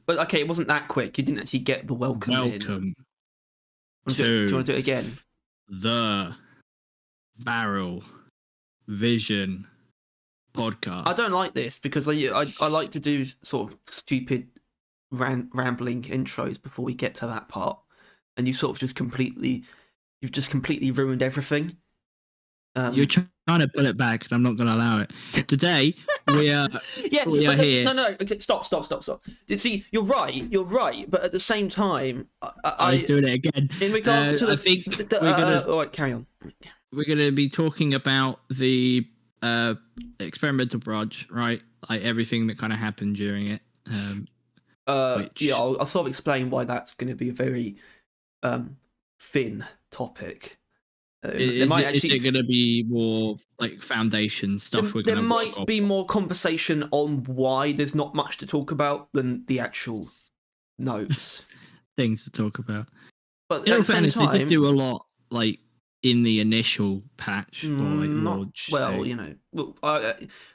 But okay, it wasn't that quick. You didn't actually get the welcome in. Welcome Do you want to do it again? The Barrel Vision podcast. I don't like this because I like to do sort of stupid rambling intros before we get to that part, and you've just completely ruined everything. You're trying to pull it back, and I'm not going to allow it. Today we are here. No. Okay, stop. See, you're right, but at the same time, I was doing it again. In regards to I think all right, carry on. We're going to be talking about the experimental branch, right? Like everything that kind of happened during it. Yeah, I'll sort of explain why that's going to be a very thin topic. Is it going to be more like foundation stuff? There might be more conversation on why there's not much to talk about than the actual notes. Things to talk about. But in fairness, they did do a lot, like in the initial patch, or like launch. Well, you know,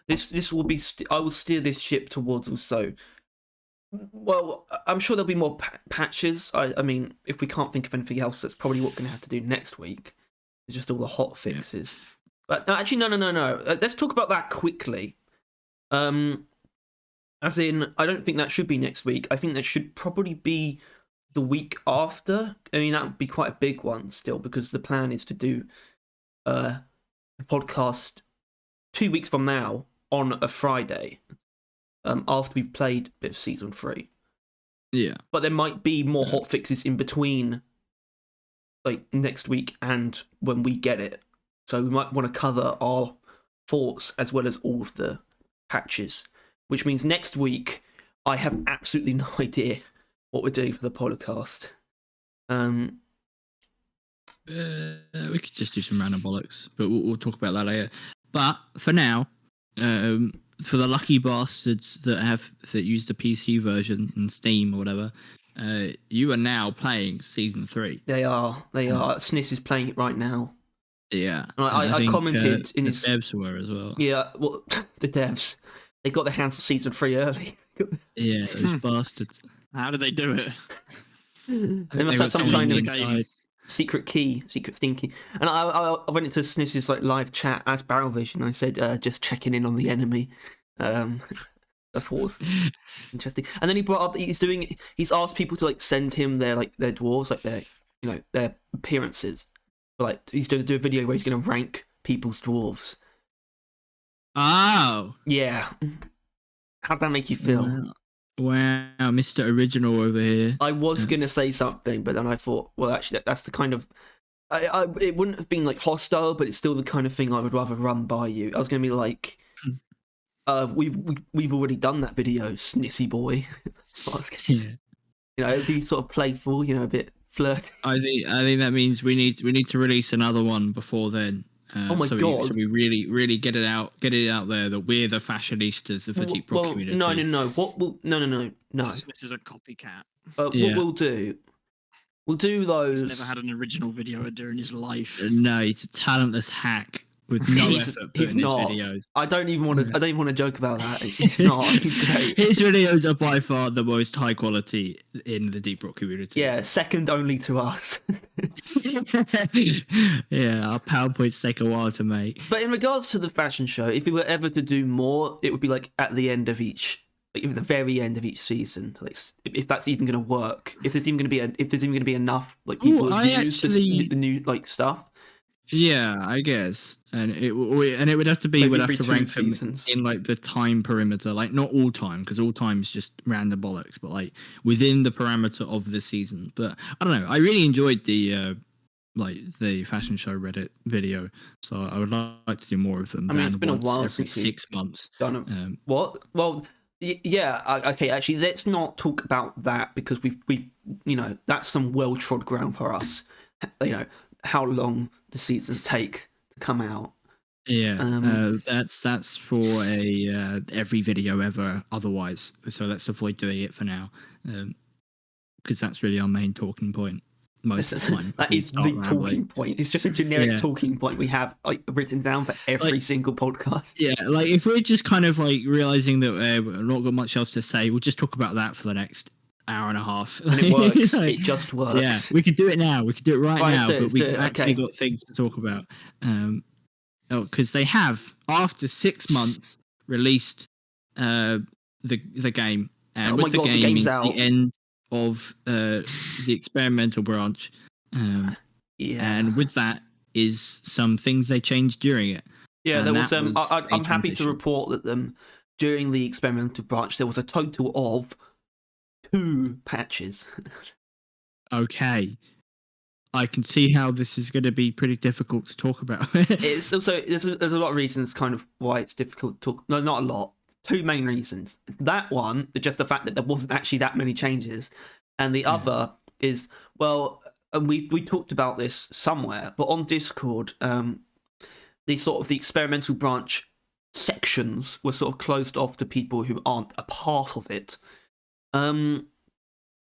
this will be. I will steer this ship towards also. Well, I'm sure there'll be more patches. I mean, if we can't think of anything else, that's probably what we're going to have to do next week. It's just all the hot fixes. Yeah. But no, actually, no. Let's talk about that quickly. As in, I don't think that should be next week. I think that should probably be the week after. I mean, that would be quite a big one still, because the plan is to do the podcast 2 weeks from now on a Friday, after we've played a bit of Season 3. Yeah. But there might be more hot fixes in between, like next week and when we get it. So we might want to cover our thoughts as well as all of the patches, which means next week I have absolutely no idea what we're doing for the podcast. We could just do some random bollocks, but we'll talk about that later. But for now, for the lucky bastards that use the PC version and Steam or whatever, you are now playing Season 3. They are. SNIS is playing it right now. Yeah. And I commented in his... The devs were as well. Yeah, well, the devs. They got their hands on Season 3 early. Yeah, those bastards. How did they do it? They must have some kind of secret Steam key. And I went into SNIS's like live chat as Barrel Vision. I said, just checking in on the enemy. Of course, interesting. And then he brought up he's asked people to like send him their dwarves, like their appearances. Like he's going to do a video where he's going to rank people's dwarves. Oh, yeah. How does that make you feel? Wow, Mr. Original over here. I was going to say something, but then I thought, well, actually, that's the kind of. It wouldn't have been like hostile, but it's still the kind of thing I would rather run by you. I was going to be like. We've already done that video, Snissy boy. Yeah. You know, it'd be sort of playful, you know, a bit flirty. I think that means we need to release another one before then. Oh my god! So we really get it out there that we're the fashionistas of the Deep Rock community. No. No. This is a copycat. What we'll do those. He's never had an original video during his life. No, he's a talentless hack. With no effort put in his videos. I don't even want to joke about that. He's not. He's great. His videos are by far the most high quality in the Deep Rock community. Yeah, second only to us. Yeah, our PowerPoints take a while to make. But in regards to the fashion show, if we were ever to do more, it would be like at the end of each, like at the very end of each season. Like if that's even going to work, if there's even going to be enough like people who use the new like stuff. Yeah, I guess, and it would have to be we'd have to rank them in like the time perimeter, like not all time because all time is just random bollocks, but like within the parameter of the season. But I don't know, I really enjoyed the fashion show Reddit video, so I would like to do more of them. I mean, it's been a while since 6 months. Done what? Well, yeah, okay. Actually, let's not talk about that because we that's some well trod ground for us. You know how long the seasons take to come out. Yeah, that's for a every video ever otherwise. So let's avoid doing it for now, because that's really our main talking point most of the time. That is the talking point. It's just a generic talking point we have like written down for every single podcast. Yeah, like if we're just kind of like realizing that we've not got much else to say, we'll just talk about that for the next hour and a half. And it works. It just works. Yeah, we could do it now. We could do it right now, but we've actually Okay. got things to talk about. Because they have, after 6 months, released the game, and with the God, game the game's means out. the end of the experimental branch. And with that is some things they changed during it. Yeah, and there was. I'm happy to transition. report that during the experimental branch there was a total of 2 patches. Okay. I can see how this is going to be pretty difficult to talk about. It's also there's a lot of reasons kind of why it's difficult to talk. No, not a lot. 2 main reasons. That one, just the fact that there wasn't actually that many changes, and the other is, well, and we talked about this somewhere, but on Discord, the sort of the experimental branch sections were sort of closed off to people who aren't a part of it.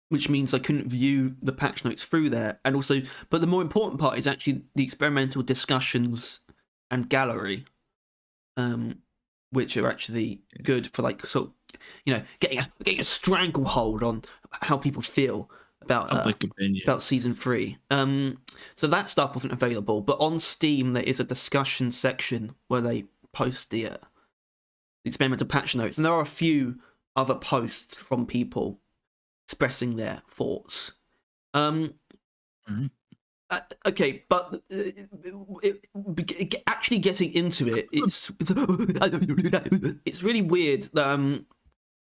Which means I couldn't view the patch notes through there. And also, but the more important part is actually the experimental discussions and gallery, which are actually good for like sort of, getting a stranglehold on how people feel about season 3. So that stuff wasn't available, but on Steam there is a discussion section where they post the experimental patch notes, and there are a few other posts from people expressing their thoughts. Okay, but actually getting into it, it's really weird that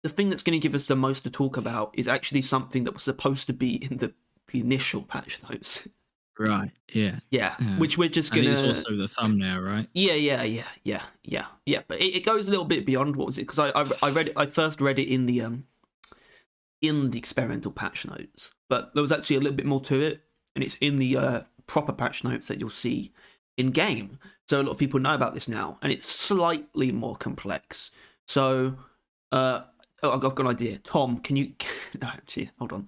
the thing that's going to give us the most to talk about is actually something that was supposed to be in the initial patch notes. Right. Yeah. Yeah. Which we're just gonna. It's also the thumbnail, right? Yeah. But it goes a little bit beyond what was it, because I first read it in the experimental patch notes, but there was actually a little bit more to it, and it's in the proper patch notes that you'll see in game. So a lot of people know about this now, and it's slightly more complex. So, I've got an idea. Tom, can you? No, actually, hold on.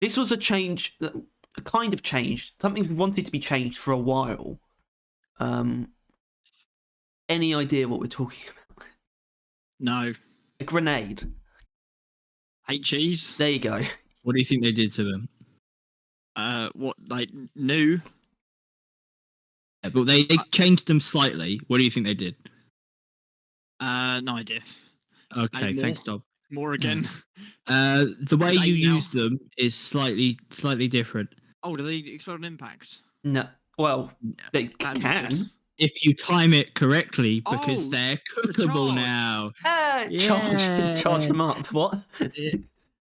This was a change, a kind of change, something we wanted to be changed for a while. Any idea what we're talking about? No. A grenade. HEs? There you go. What do you think they did to them? What, like, new? Yeah, but they changed them slightly. What do you think they did? No idea. Okay, thanks, Dob. More again. The way you use them is slightly different. Oh, do they explode on impact? No. Well, they can. If you time it correctly, because they're cookable now. Charge them up. What?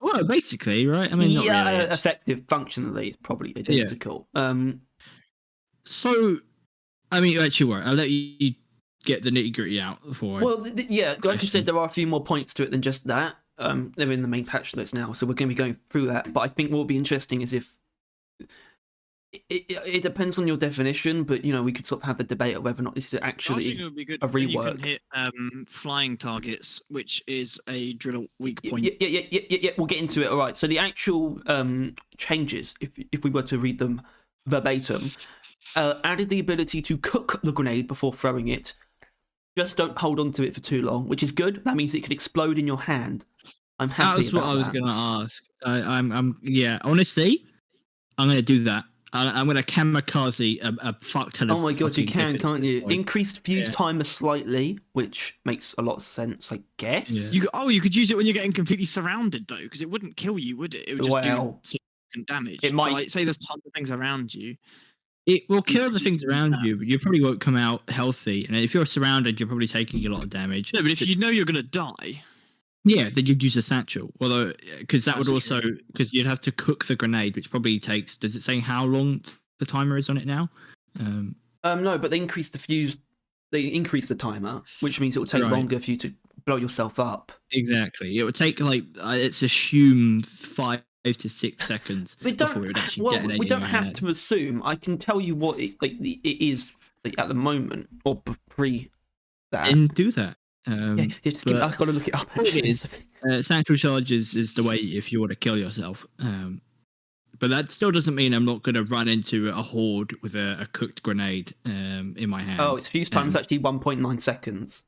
Well, basically, right? I mean, not really. Effective functionally is probably identical. Yeah. So, I mean, actually, I'll let you get the nitty gritty out for it. Well, like I said, there are a few more points to it than just that. They're in the main patch notes now, so we're going to be going through that. But I think what will be interesting is if it depends on your definition, but we could sort of have the debate of whether or not this is actually it would be good a rework. You can hit flying targets, which is a drill weak point. Yeah. We'll get into it. All right. So the actual changes, if we were to read them verbatim, added the ability to cook the grenade before throwing it. Just don't hold on to it for too long, which is good. That means it could explode in your hand. I'm happy. That's what I was going to ask. Honestly, I'm going to do that. I'm going to kamikaze a fuck ton of. Oh my god, you can't you? Point. Increased fuse timer slightly, which makes a lot of sense, I guess. Yeah. You could use it when you're getting completely surrounded, though, because it wouldn't kill you, would it? It would just do significant damage. It might. So, like, say there's tons of things around you. It will kill the things around you, but you probably won't come out healthy. And if you're surrounded, you're probably taking a lot of damage. No, but if you know you're going to die. Yeah, then you'd use a satchel. Although, because that would also, because you'd have to cook the grenade, which probably takes. Does it say how long the timer is on it now? No, but they increase the fuse. They increase the timer, which means it will take longer for you to blow yourself up. Exactly, it would take it's assumed 5 to 6 seconds before it would actually detonate. We don't have to assume. I can tell you what it is at the moment or pre that. And do that. I've got to look it up. Satchel charges is the way if you want to kill yourself. But that still doesn't mean I'm not going to run into a horde with a cooked grenade in my hand. Oh, its fuse time is actually 1.9 seconds.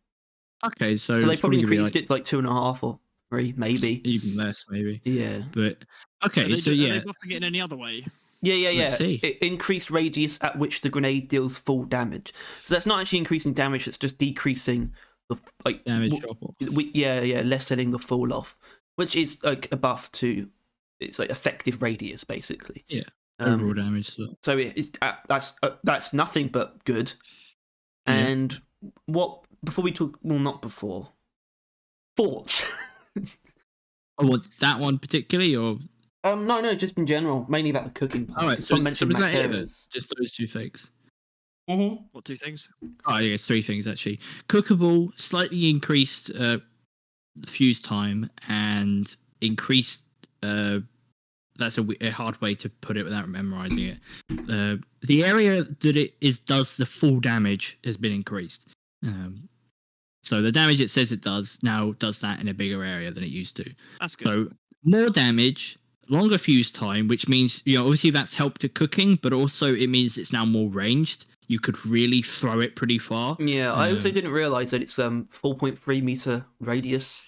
Okay, so they probably increased it to like 2.5 or 3, maybe. Even less, maybe. Yeah. But okay, are yeah. they buffing it in any other way? Yeah. Let's see. Increased radius at which the grenade deals full damage. So that's not actually increasing damage. It's just decreasing the damage drop off. lessening the fall off, which is like a buff to it's like effective radius basically. Yeah. Overall damage. So it's that's nothing but good. Yeah. And what before we talk? Well, not before. Thoughts. Oh, what, that one particularly, or no, just in general, mainly about the cooking part. all right, so was that it? Just those 2 things. Mm-hmm. What 2 things? Oh, yeah, it's 3 things actually. Cookable, slightly increased fuse time, and increased. That's a hard way to put it without memorizing it. The area that it does the full damage has been increased. So the damage it says it does now does that in a bigger area than it used to. That's good. So more damage, longer fuse time, which means obviously that's helped to cooking, but also it means it's now more ranged. You could really throw it pretty far. Yeah, I also didn't realize that it's 4.3 meter radius.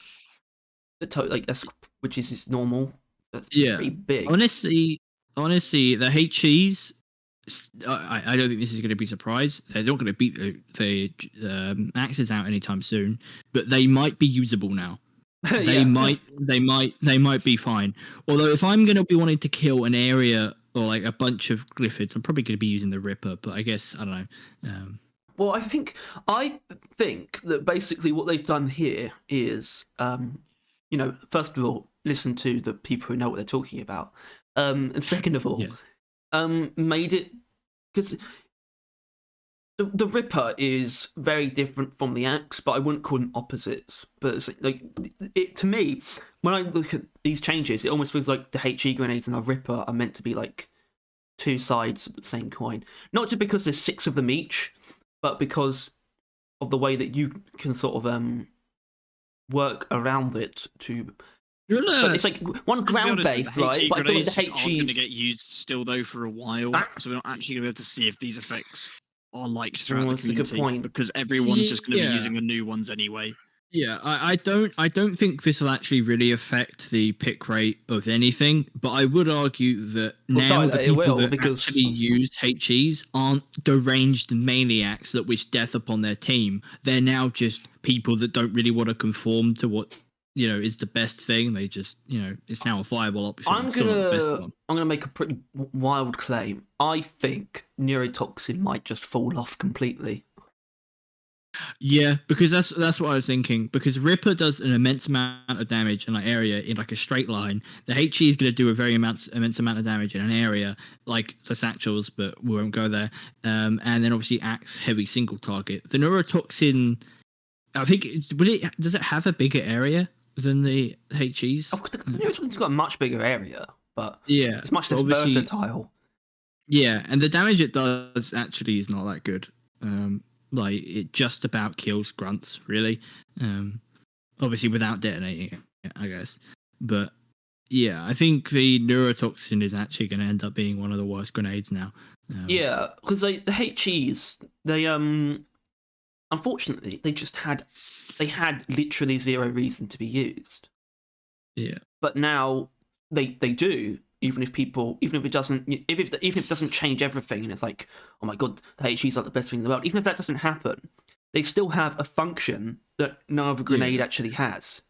Which is its normal. That's pretty big. Honestly, the HEs. I don't think this is going to be a surprise. They're not going to beat the axes out anytime soon, but they might be usable now. They might be fine. Although if I'm going to be wanting to kill an area or like a bunch of glyphids, I'm probably going to be using the Ripper. But I guess I don't know. Well, I think that basically what they've done here is, first of all, listen to the people who know what they're talking about, and second of all. Yes. Made it because the Ripper is very different from the axe, but I wouldn't call them opposites. But it's to me, when I look at these changes, it almost feels like the HE grenades and the Ripper are meant to be like 2 sides of the same coin. Not just because there's 6 of them each, but because of the way that you can sort of work around it to. But it's like one's ground based, right? But I feel like the HEs are going to get used still though for a while, so we're not actually going to be able to see if these effects are liked throughout the community. That's a good point. Because everyone's just going to be using the new ones anyway. Yeah, I don't think this will actually really affect the pick rate of anything, but I would argue that now the people that actually used HEs aren't deranged maniacs that wish death upon their team. They're now just people that don't really want to conform to what is the best thing. They just it's now a viable option. I'm gonna make a pretty wild claim. I think neurotoxin might just fall off completely. Yeah, because that's what I was thinking. Because Ripper does an immense amount of damage in an area in like a straight line. The HE is going to do a very immense amount of damage in an area like the satchels, but we won't go there. And then obviously axe heavy single target. The neurotoxin, I think, does it have a bigger area than the HEs? Oh, the neurotoxin's got a much bigger area, but yeah, it's much less versatile. Yeah, and the damage it does actually is not that good. Like it just about kills grunts, really. Obviously without detonating it, I guess. But yeah, I think the neurotoxin is actually going to end up being one of the worst grenades now. Yeah, because the HEs, they unfortunately they had literally zero reason to be used. Yeah, but now they do. Even if it doesn't change everything, and it's like, oh my god, the HE's like the best thing in the world. Even if that doesn't happen, they still have a function that no other grenade actually has.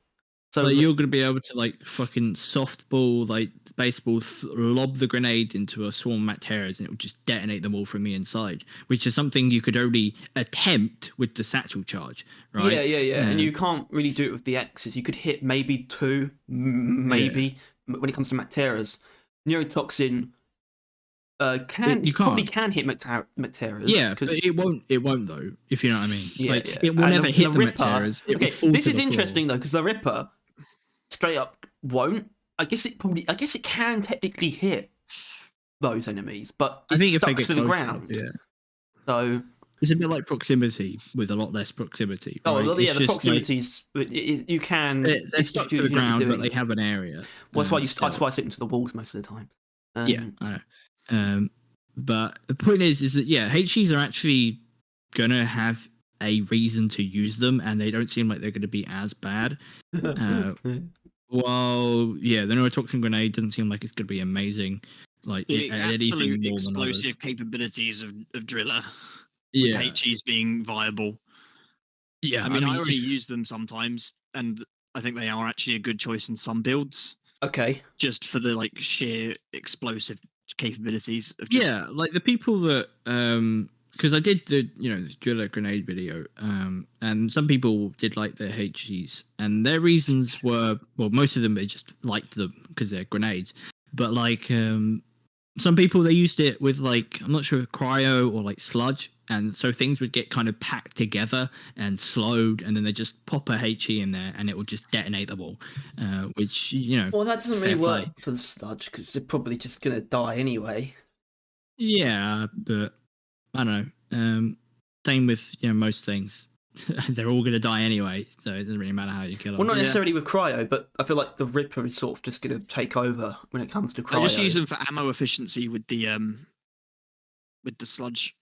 So like, you're going to be able to like fucking softball, like baseball, lob the grenade into a swarm of Macteras, and it will just detonate them all from the inside, which is something you could only attempt with the satchel charge, right? Yeah. And you can't really do it with the X's. You could hit maybe 2, maybe when it comes to Macteras. Neurotoxin probably can hit Macteras. Yeah, but it won't though, if you know what I mean. It will never hit the Macteras. This is interesting though, because the Ripper straight up won't. I guess it can technically hit those enemies, but it's stuck to the ground. Yeah. So it's a bit like proximity with a lot less proximity. Right? Oh, yeah, the proximities. You can. They're stuck to the ground, but they have an area. Well, that's why I stick into the walls most of the time. Yeah, I know. But the point is that HEs are actually gonna have a reason to use them, and they don't seem like they're going to be as bad. Well, yeah, the neurotoxin grenade doesn't seem like it's going to be amazing. Like the anything more explosive capabilities of Driller, yeah, with HEs being viable. Yeah, I mean, I already use them sometimes, and I think they are actually a good choice in some builds. Okay. Just for the like sheer explosive capabilities of yeah, like the people that because I did the the Driller grenade video, and some people did like their HEs, and their reasons were, well, most of them they just liked them because they're grenades, but like some people they used it with like, I'm not sure, cryo or like sludge, and so things would get kind of packed together and slowed, and then they just pop a HE in there and it would just detonate them all, which well, that doesn't really work play. for the sludge because they're probably just gonna die anyway. Yeah, but I don't know. Same with most things. They're all gonna die anyway, so it doesn't really matter how you kill them. Well, not necessarily with cryo, but I feel like the Ripper is sort of just gonna take over when it comes to cryo. I just use them for ammo efficiency with the sludge.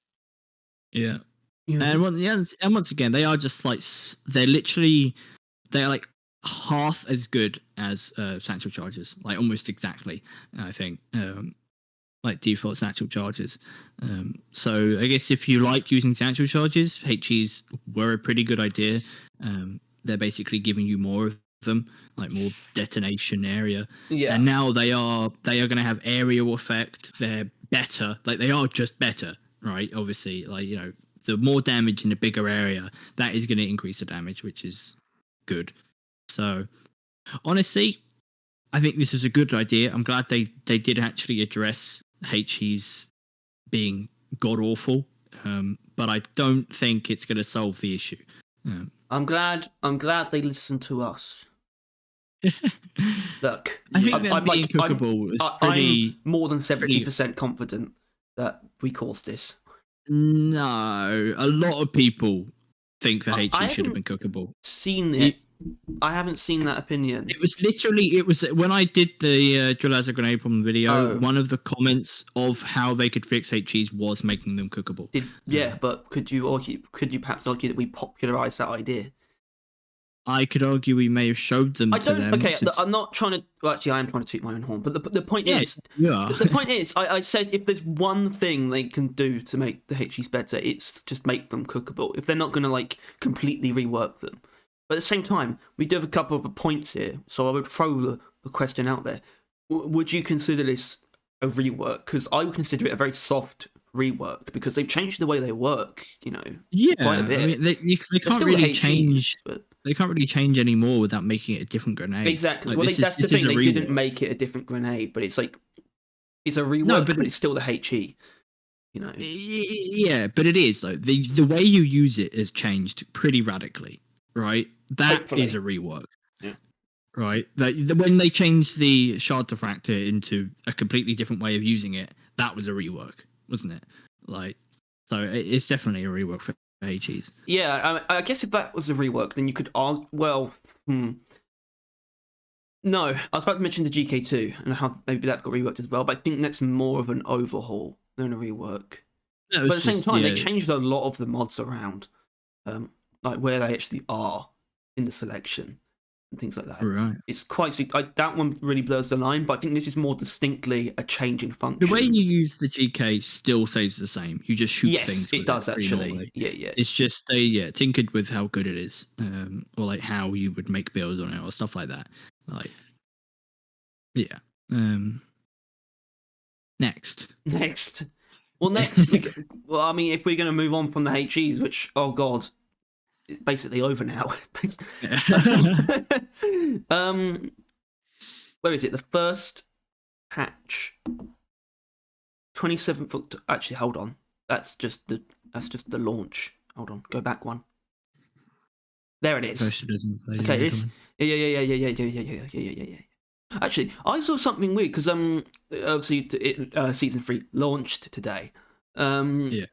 Yeah. And once again, they are just like they're like half as good as satchel charges, like almost exactly. I think. Like default satchel charges. So I guess if you like using satchel charges, HEs were a pretty good idea. They're basically giving you more of them, like more detonation area. Yeah. And now they are going to have aerial effect. They're better. Like they are just better, right? Obviously, like the more damage in a bigger area, that is going to increase the damage, which is good. So honestly, I think this is a good idea. I'm glad they did actually address HEs being god awful, but I don't think it's going to solve the issue. I'm glad they listened to us. Look, I think them being cookable is pretty. I'm more than 70% confident that we caused this. No, a lot of people think the HE should have been cookable. Seen it. I haven't seen that opinion. It was when I did the Drill as a Grenade problem video, one of the comments of how they could fix HEs was making them cookable. But could you perhaps argue that we popularized that idea? I could argue we may have showed them to them. Okay, I'm not trying to... Well, actually, I am trying to toot my own horn, but the point is... Yeah. The point is, I said if there's one thing they can do to make the HEs better, it's just make them cookable. If they're not going to, like, completely rework them. But at the same time, we do have a couple of points here, so I would throw the question out there. Would you consider this a rework? Because I would consider it a very soft rework, because they've changed the way they work, quite a bit. I mean, they can't really change... They can't really change anymore without making it a different grenade. Exactly. Like, well, that's the thing. They didn't make it a different grenade, but it's like it's a rework, but it's still the HE. Yeah, but it is though. The way you use it has changed pretty radically, right? That is a rework. Yeah. Right. When they changed the shard diffractor into a completely different way of using it, that was a rework, wasn't it? Like, so it's definitely a rework for HEs. Yeah, I guess if that was a rework, then you could argue. Well, no, I was about to mention the GK2 and how maybe that got reworked as well, but I think that's more of an overhaul than a rework. But at the same time, they changed a lot of the mods around, like where they actually are in the selection and things like that. Right. It's quite... that one really blurs the line, but I think this is more distinctly a change in function. The way you use the GK still stays the same. You just shoot things. Yes, it does actually. Yeah. It's just they tinkered with how good it is, or like how you would make builds on it or stuff like that. Like, yeah. Next. Well, next. Well, I mean, if we're going to move on from the HEs, which, oh god, it's basically over now. Where is it? The first patch, 27th. Actually, hold on. That's just the launch. Hold on. Go back one. There it is. Okay. Yeah. Actually, I saw something weird because obviously season 3 launched today. Yeah.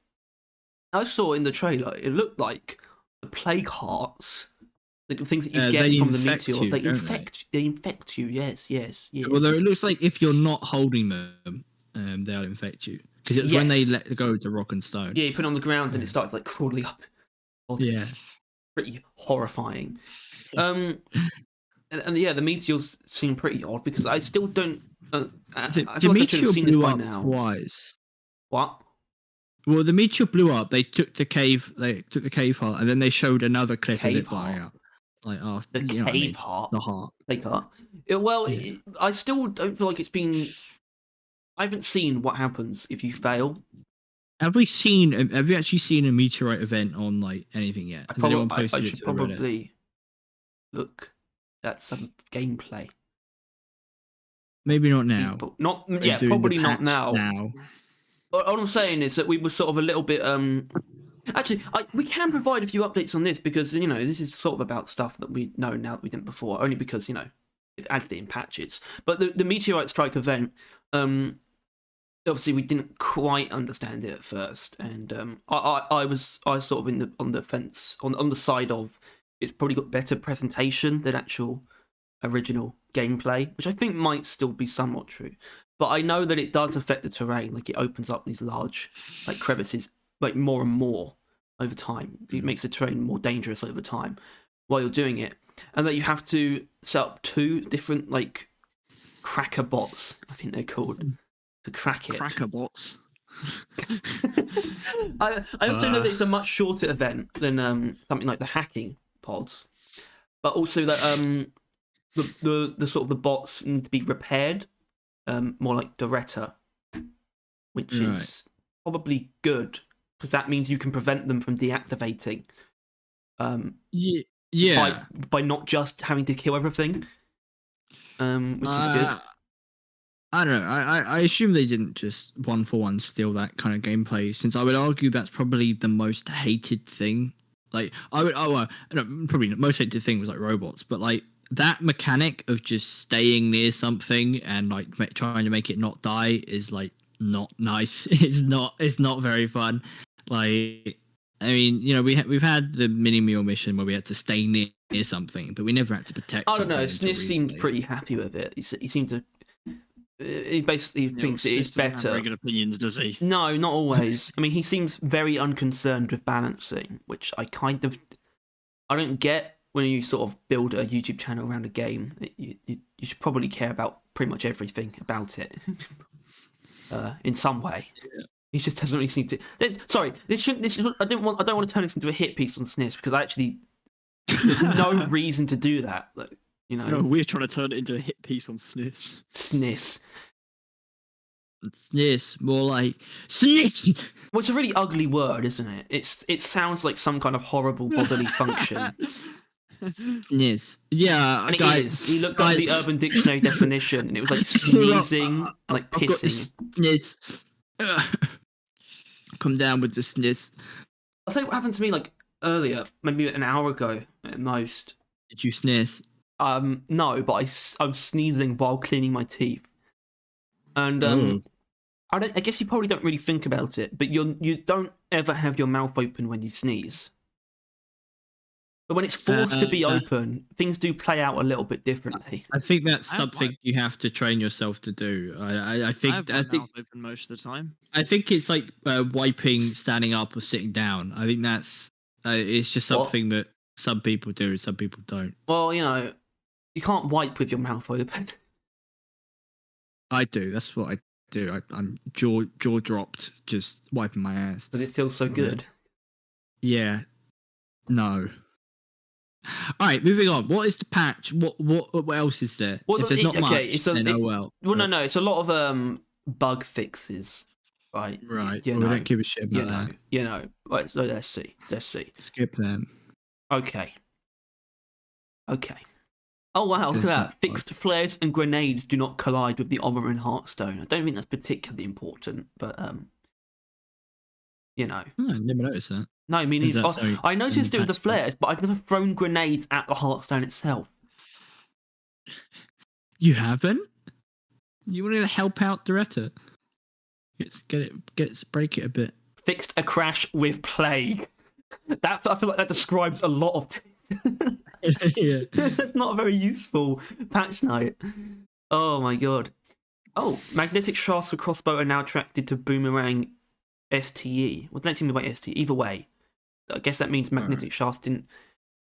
I saw in the trailer it looked like the plague hearts, the things that you get from the meteor, they infect you. Yes. Well, it looks like if you're not holding them, they'll infect you, because it's when they let go to rock and stone. Yeah, you put it on the ground and it starts like crawling up odd. Yeah. Pretty horrifying. And yeah, the meteors seem pretty odd because I still don't. I feel like I should have seen this by now. Twice. What? Well, the meteor blew up. They took the cave. They took the cave heart, and then they showed another clip of it blowing up. Like, the cave heart. The heart. Fake heart. I still don't feel like it's been. I haven't seen what happens if you fail. Have you actually seen a meteorite event on like anything yet? I should probably look at some gameplay. Maybe not now. Probably not now. All I'm saying is that we were sort of a little bit. Actually, we can provide a few updates on this because this is sort of about stuff that we know now that we didn't before. Only because it added it in patches. But the meteorite strike event, obviously we didn't quite understand it at first, and I was sort of on the fence on the side of it's probably got better presentation than actual original gameplay, which I think might still be somewhat true. But I know that it does affect the terrain. Like, it opens up these large crevices more and more over time. It makes the terrain more dangerous over time while you're doing it, and that you have to set up 2 different cracker bots, I think they're called, to crack it. Cracker bots. I also know that it's a much shorter event than something like the hacking pods, but also that the sort of the bots need to be repaired, more like Doretta, which is probably good because that means you can prevent them from deactivating. By not just having to kill everything, which is good. I don't know. I assume they didn't just 1-for-1 steal that kind of gameplay, since I would argue that's probably the most hated thing. Like, probably the most hated thing was robots, but that mechanic of just staying near something and trying to make it not die is not nice. It's not very fun. I mean, we've had the mini meal mission where we had to stay near something, but we never had to protect. I don't know. Sniss seemed pretty happy with it. He seemed to. He basically thinks it is better. Have very good opinions, does he? No, not always. I mean, he seems very unconcerned with balancing, which I don't get. When you sort of build a YouTube channel around a game, you should probably care about pretty much everything about it, in some way. Yeah. He just doesn't really seem to. I don't want to turn this into a hit piece on SNIS because there's no reason to do that. No, we're trying to turn it into a hit piece on SNIS. SNIS. SNIS, more like SNIS. Well, it's a really ugly word, isn't it? It sounds like some kind of horrible bodily function. SNIS. Yeah, and it is. He looked up the Urban Dictionary definition, and it was sneezing, pissing. SNIS. Come down with the SNIS. I'll tell you what happened to me earlier, maybe an hour ago at most. Did you sniz? No, but I was sneezing while cleaning my teeth, and I guess you probably don't really think about it, but you don't ever have your mouth open when you sneeze. But when it's forced to be open, things do play out a little bit differently. I think that's something you have to train yourself to do. I think mouth open most of the time. I think it's like wiping standing up or sitting down. I think that's it's just something that some people do and some people don't. Well, you can't wipe with your mouth open. I do. That's what I do. I'm jaw dropped, just wiping my ass. But it feels so good. Yeah. No. All right, moving on. What is the patch? What else is there? Well, if there's not much, then no. It's a lot of bug fixes, right? Right. We don't give a shit about that. Right, so let's see. Skip them. Okay. Oh wow, look at that. Fixed flares and grenades do not collide with the armor in Hearthstone. I don't think that's particularly important, but I never noticed that. No, me neither. I noticed it with the flares, but I've never thrown grenades at the Hearthstone itself. You haven't? You wanted to help out Doretta? Break it a bit. Fixed a crash with plague. I feel like that describes a lot of things. Yeah. It's not a very useful patch note. Oh my god. Oh, magnetic shafts for crossbow are now attracted to boomerang STE. What's that mean by STE? Either way. I guess that means magnetic shafts didn't.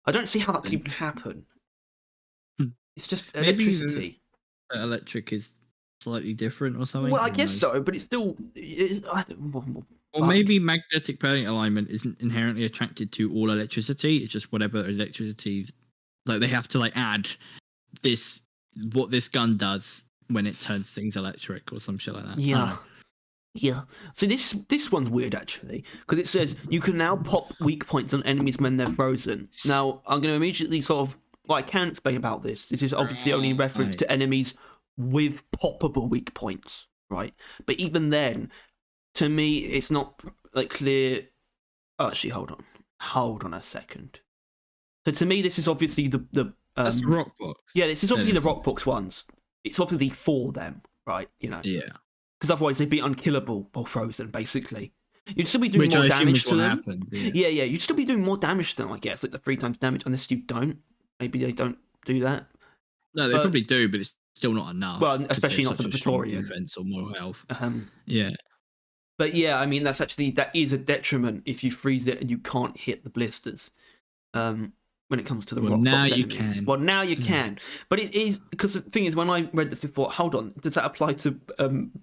I don't see how that could even happen. It's just electricity. Maybe electric is slightly different or something. Well, I guess so, but it's still. Or maybe magnetic permanent alignment isn't inherently attracted to all electricity. It's just whatever electricity, like they have to like add this what this gun does when it turns things electric or some shit like that. Yeah. Yeah. So this one's weird actually, because it says you can now pop weak points on enemies when they're frozen. Now I'm going to immediately sort of what I can explain about this. This is obviously only reference to enemies with poppable weak points, right? But even then, to me, it's not like clear. Oh, actually, hold on a second. So to me, this is obviously the that's the rock box. Yeah, this is obviously the rock box ones. It's obviously for them, right? You know. Yeah. Because otherwise they'd be unkillable while frozen, basically. You'd still be doing more damage to them. Happened, yeah, you'd still be doing more damage to them, I guess, like the 3 times damage, unless you don't. Maybe they don't do that. No, they probably do, but it's still not enough. Well, especially not for the Praetorian. Defense or more health. Yeah. But yeah, I mean, that is a detriment if you freeze it and you can't hit the blisters. When it comes to the rock box enemies. Well, now you can. But it is, because the thing is, when I read this before, hold on, does that apply to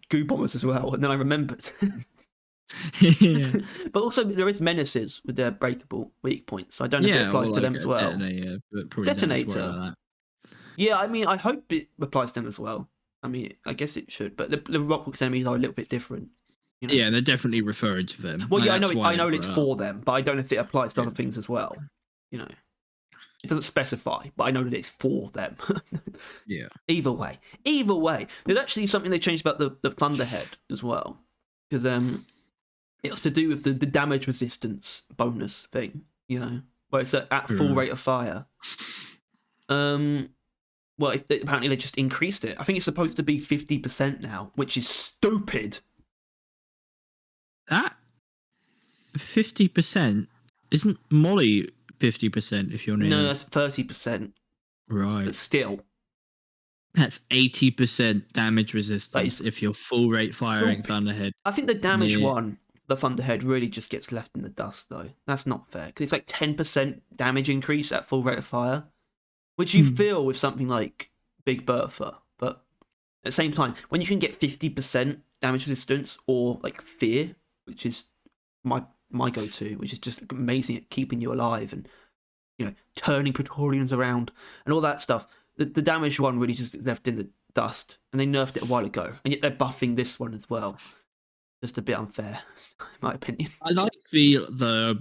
goo bombers as well? And then I remembered. But also, there is menaces with their breakable weak points. So I don't know if it applies to them as well. Detonator. Yeah, I mean, I hope it applies to them as well. I mean, I guess it should. But the rock box enemies are a little bit different. You know? Yeah, they're definitely referring to them. Well, yeah, I know it's for them, but I don't know if it applies to other things as well. You know. It doesn't specify, but I know that it's for them. Yeah. Either way, there's actually something they changed about the Thunderhead as well, because it's to do with the damage resistance bonus thing. You know, where it's at full rate of fire. Well, apparently they just increased it. I think it's supposed to be 50% now, which is stupid. That 50% isn't Molly 50% if you're near. No, that's 30%. Right. But still. That's 80% damage resistance if you're full rate firing Thunderhead. I think the damage one, the Thunderhead, really just gets left in the dust, though. That's not fair. Because it's like 10% damage increase at full rate of fire, which you feel with something like Big Bertha. But at the same time, when you can get 50% damage resistance or like fear, which is my go-to, which is just amazing at keeping you alive and, you know, turning Praetorians around and all that stuff. The damage one really just left in the dust, and they nerfed it a while ago, and yet they're buffing this one as well. Just a bit unfair, in my opinion. I like the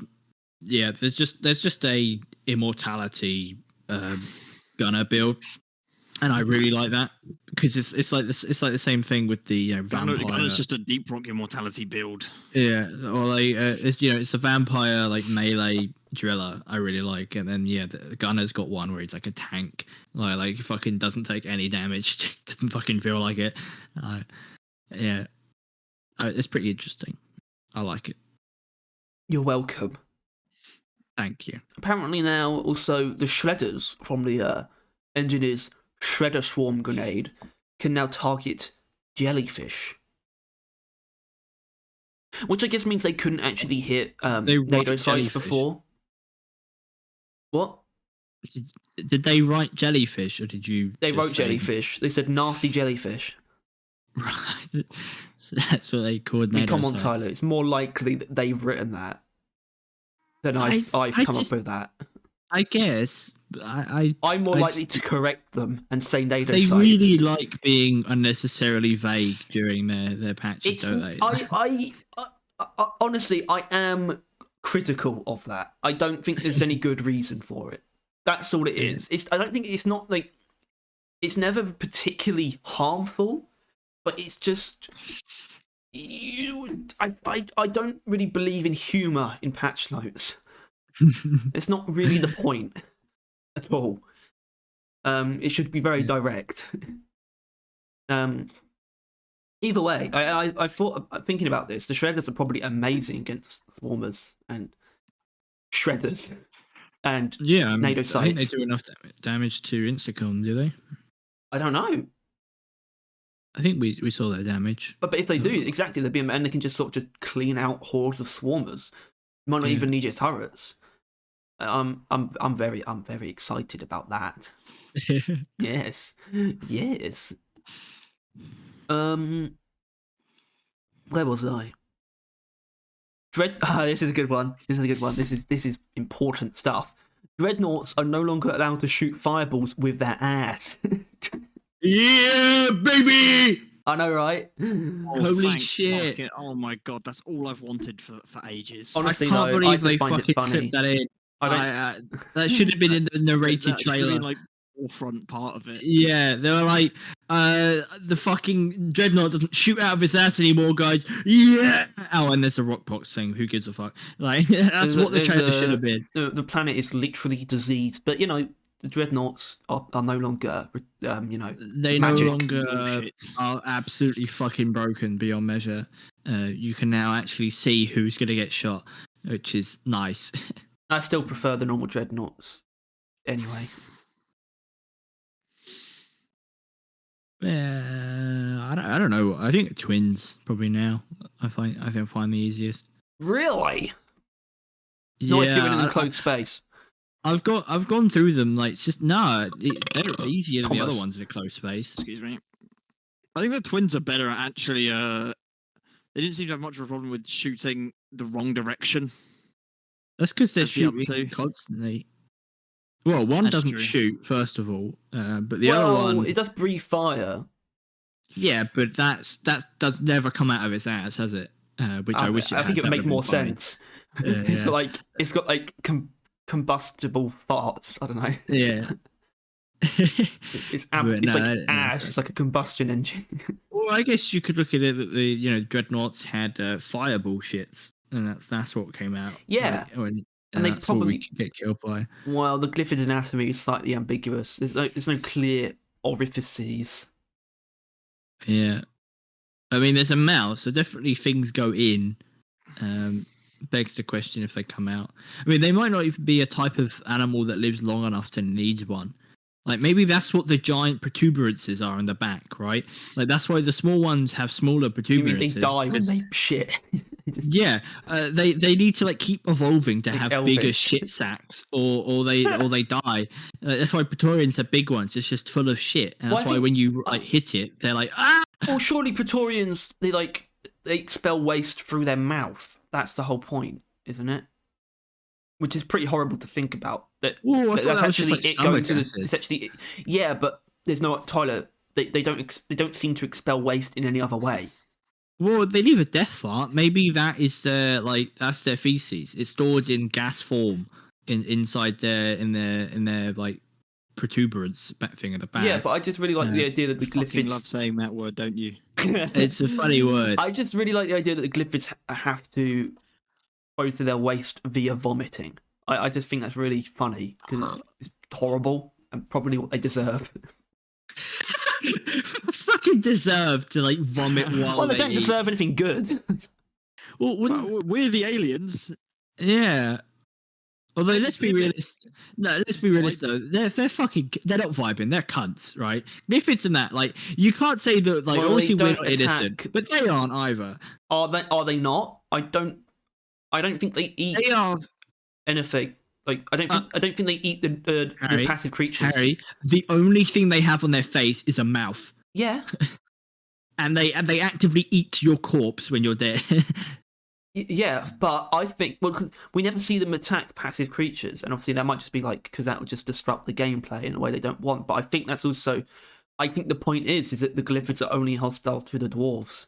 there's just a immortality gunner build, and I really like that because it's like the same thing with the vampire. Gunner's just a deep rock immortality build. Yeah, or like it's a vampire like melee driller. I really like, and then the gunner's got one where it's like a tank, like fucking doesn't take any damage, just doesn't fucking feel like it. It's pretty interesting. I like it. You're welcome. Thank you. Apparently now also the shredders from the Engineer's Shredder Swarm Grenade can now target jellyfish. Which I guess means they couldn't actually hit NATO sites before. What? Did they write jellyfish, or did you? They wrote jellyfish. They said nasty jellyfish. Right. So that's what they called NATO Come on, sites. Tyler. It's more likely that they've written that than I've come up with that. I guess. I'm more likely to correct them and say NATO they sites. They really like being unnecessarily vague during their patches, don't they? Honestly, I am critical of that. I don't think there's any good reason for it. That's all it is. I don't think it's not like it's never particularly harmful, but it's just I don't really believe in humor in patch notes. It's not really the point at all. It should be very direct. Either way, I thought, thinking about this, the shredders are probably amazing against swarmers and shredders and NATO sites. I think they do enough damage to Instacom, do they? I don't know. I think we saw their damage. But if they do, exactly, they'd be, and they can just sort of just clean out hordes of swarmers. Might not even need your turrets. I'm very excited about that. Yes. Where was I? This is a good one. This is important stuff. Dreadnoughts are no longer allowed to shoot fireballs with their ass. Yeah, baby! I know, right? Holy shit! Oh my god, that's all I've wanted for ages. Honestly, I can't believe they fucking slipped that in. That should have been in the narrated trailer. Been, like, forefront part of it. Yeah, they were like, the fucking Dreadnought doesn't shoot out of his ass anymore, guys. Yeah. Oh, and there's a rock box thing. Who gives a fuck? Like, that's what the trailer should have been. The planet is literally diseased, but the Dreadnoughts are no longer, they magic. no longer are absolutely fucking broken beyond measure. You can now actually see who's going to get shot, which is nice. I still prefer the normal Dreadnoughts. Anyway. Yeah, I don't know. I think twins probably now. I think I find the easiest. Really? Not if you're in an enclosed space. I've gone through them. Like, it's just they're easier than the other ones in a closed space. Excuse me. I think the twins are better at actually. They didn't seem to have much of a problem with shooting the wrong direction. That's because they're shooting constantly. Well, one doesn't shoot, first of all, but the other one, it does breathe fire. Yeah, but that does never come out of its ass, has it? Which I wish. I think it would make more sense. It's got like combustible farts. I don't know. Yeah. It's like ash. It's like a combustion engine. Well, I guess you could look at it that the Dreadnoughts had fireball shits, and that's what came out. Yeah. And they probably get killed by. Well, the Glyphid anatomy is slightly ambiguous. There's no clear orifices. Yeah, I mean, there's a mouth, so definitely things go in. Begs the question if they come out. I mean, they might not even be a type of animal that lives long enough to need one. Like, maybe that's what the giant protuberances are in the back, right? Like, that's why the small ones have smaller protuberances. You mean they die when they shit? Yeah, they need to like keep evolving to have bigger shit sacks, or they die. That's why Praetorians have big ones. It's just full of shit, and that's why when you like hit it, they're like ah. Well, surely Praetorians they expel waste through their mouth. That's the whole point, isn't it? Which is pretty horrible to think about. That's actually it going to the. It's actually yeah, but there's no Tyler. They don't seem to expel waste in any other way. Well, they leave a death fart. Maybe that is that's their feces. It's stored in gas form inside in their like protuberance thing at the back. Yeah, but I just really like the idea that the Glyphids. Love saying that word, don't you? It's a funny word. I just really like the idea that the Glyphids have to go through their waste via vomiting. I just think that's really funny because it's horrible and probably what they deserve. Fucking deserve to like vomit while well, they don't deserve anything good. Well, we're the aliens. Yeah. Although let's be realistic. No, let's be realistic though. They're they're not vibing. They're cunts, right? Glyphids and that, like, you can't say that. Like, obviously we're not innocent, but they aren't either. Are they not? I don't think they eat. They are anything. Like, I don't think they eat the passive creatures. Harry, the only thing they have on their face is a mouth. Yeah. and they actively eat your corpse when you're dead. Yeah, but I think we never see them attack passive creatures, and obviously that might just be like because that would just disrupt the gameplay in a way they don't want. But I think that's also, I think the point is that the Glyphids are only hostile to the dwarves,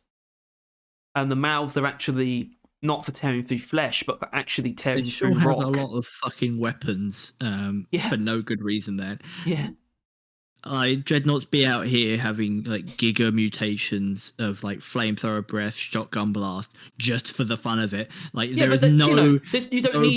and the mouths are actually not for tearing through flesh, but for actually tearing through rock. They have a lot of fucking weapons for no good reason then. Yeah. Dreadnoughts be out here having like giga mutations of like flamethrower breath, shotgun blast, just for the fun of it. Like there is no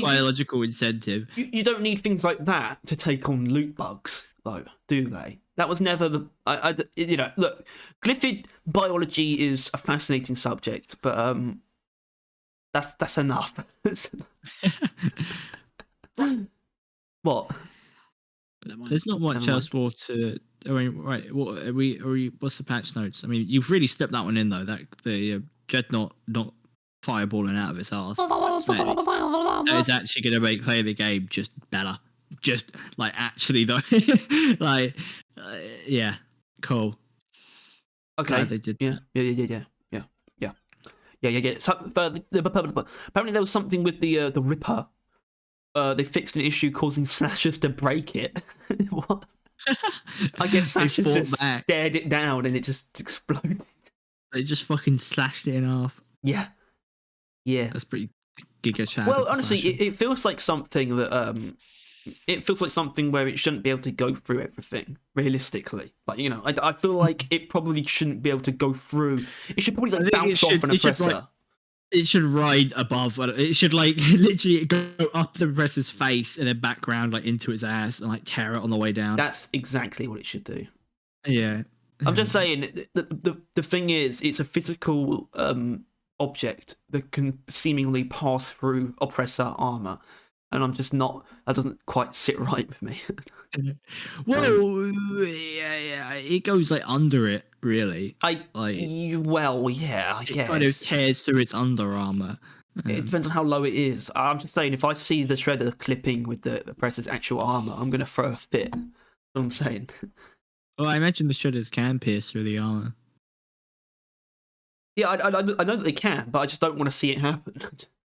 biological incentive. You don't need things like that to take on loot bugs, though, do they? That was never the. Look, Glyphid biology is a fascinating subject, but that's enough. What? There's not much else more to. I mean, right? What are we? What's the patch notes? I mean, you've really stepped that one in though. That the Dreadnought not fireballing out of its arse. That is actually going to make playing the game just better. Just like actually though, like yeah, cool. Okay. Glad they did. Yeah. So, apparently there was something with the Ripper. They fixed an issue causing slashers to break it. What? I guess slashers just stared it down and it just exploded. They just fucking slashed it in half. Yeah. That's pretty giga chat. Well, honestly, it feels like something that it feels like something where it shouldn't be able to go through everything realistically. Like, you know, I feel like it probably shouldn't be able to go through. It should probably like bounce off an oppressor. It should ride above. It should like literally go up the oppressor's face and then background like into its ass and like tear it on the way down. That's exactly what it should do. Yeah. I'm just saying the thing is, it's a physical object that can seemingly pass through oppressor armor, and I'm just not. That doesn't quite sit right with me. Well, yeah, it goes like under it, really. I guess it kind of tears through its under armor. It depends on how low it is. I'm just saying, if I see the shredder clipping with the oppressor's actual armor, I'm gonna throw a fit. That's what I'm saying. Well, I imagine the shredders can pierce through the armor. Yeah, I know that they can, but I just don't want to see it happen.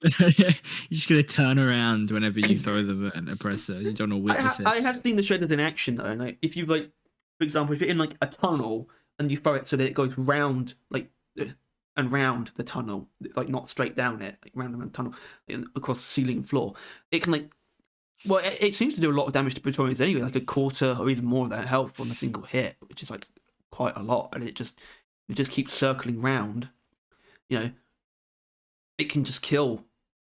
You're just gonna turn around whenever you throw them at an oppressor. You don't want to witness it. I have seen the shredders in action though, and like, if you like, for example, if you're in like a tunnel and you throw it so that it goes round and round the tunnel, like not straight down it, like round and round the tunnel, across the ceiling and floor, it can like. Well, it seems to do a lot of damage to Praetorians anyway, like a quarter or even more of their health on a single hit, which is like quite a lot, and it just keeps circling round. You know, it can just kill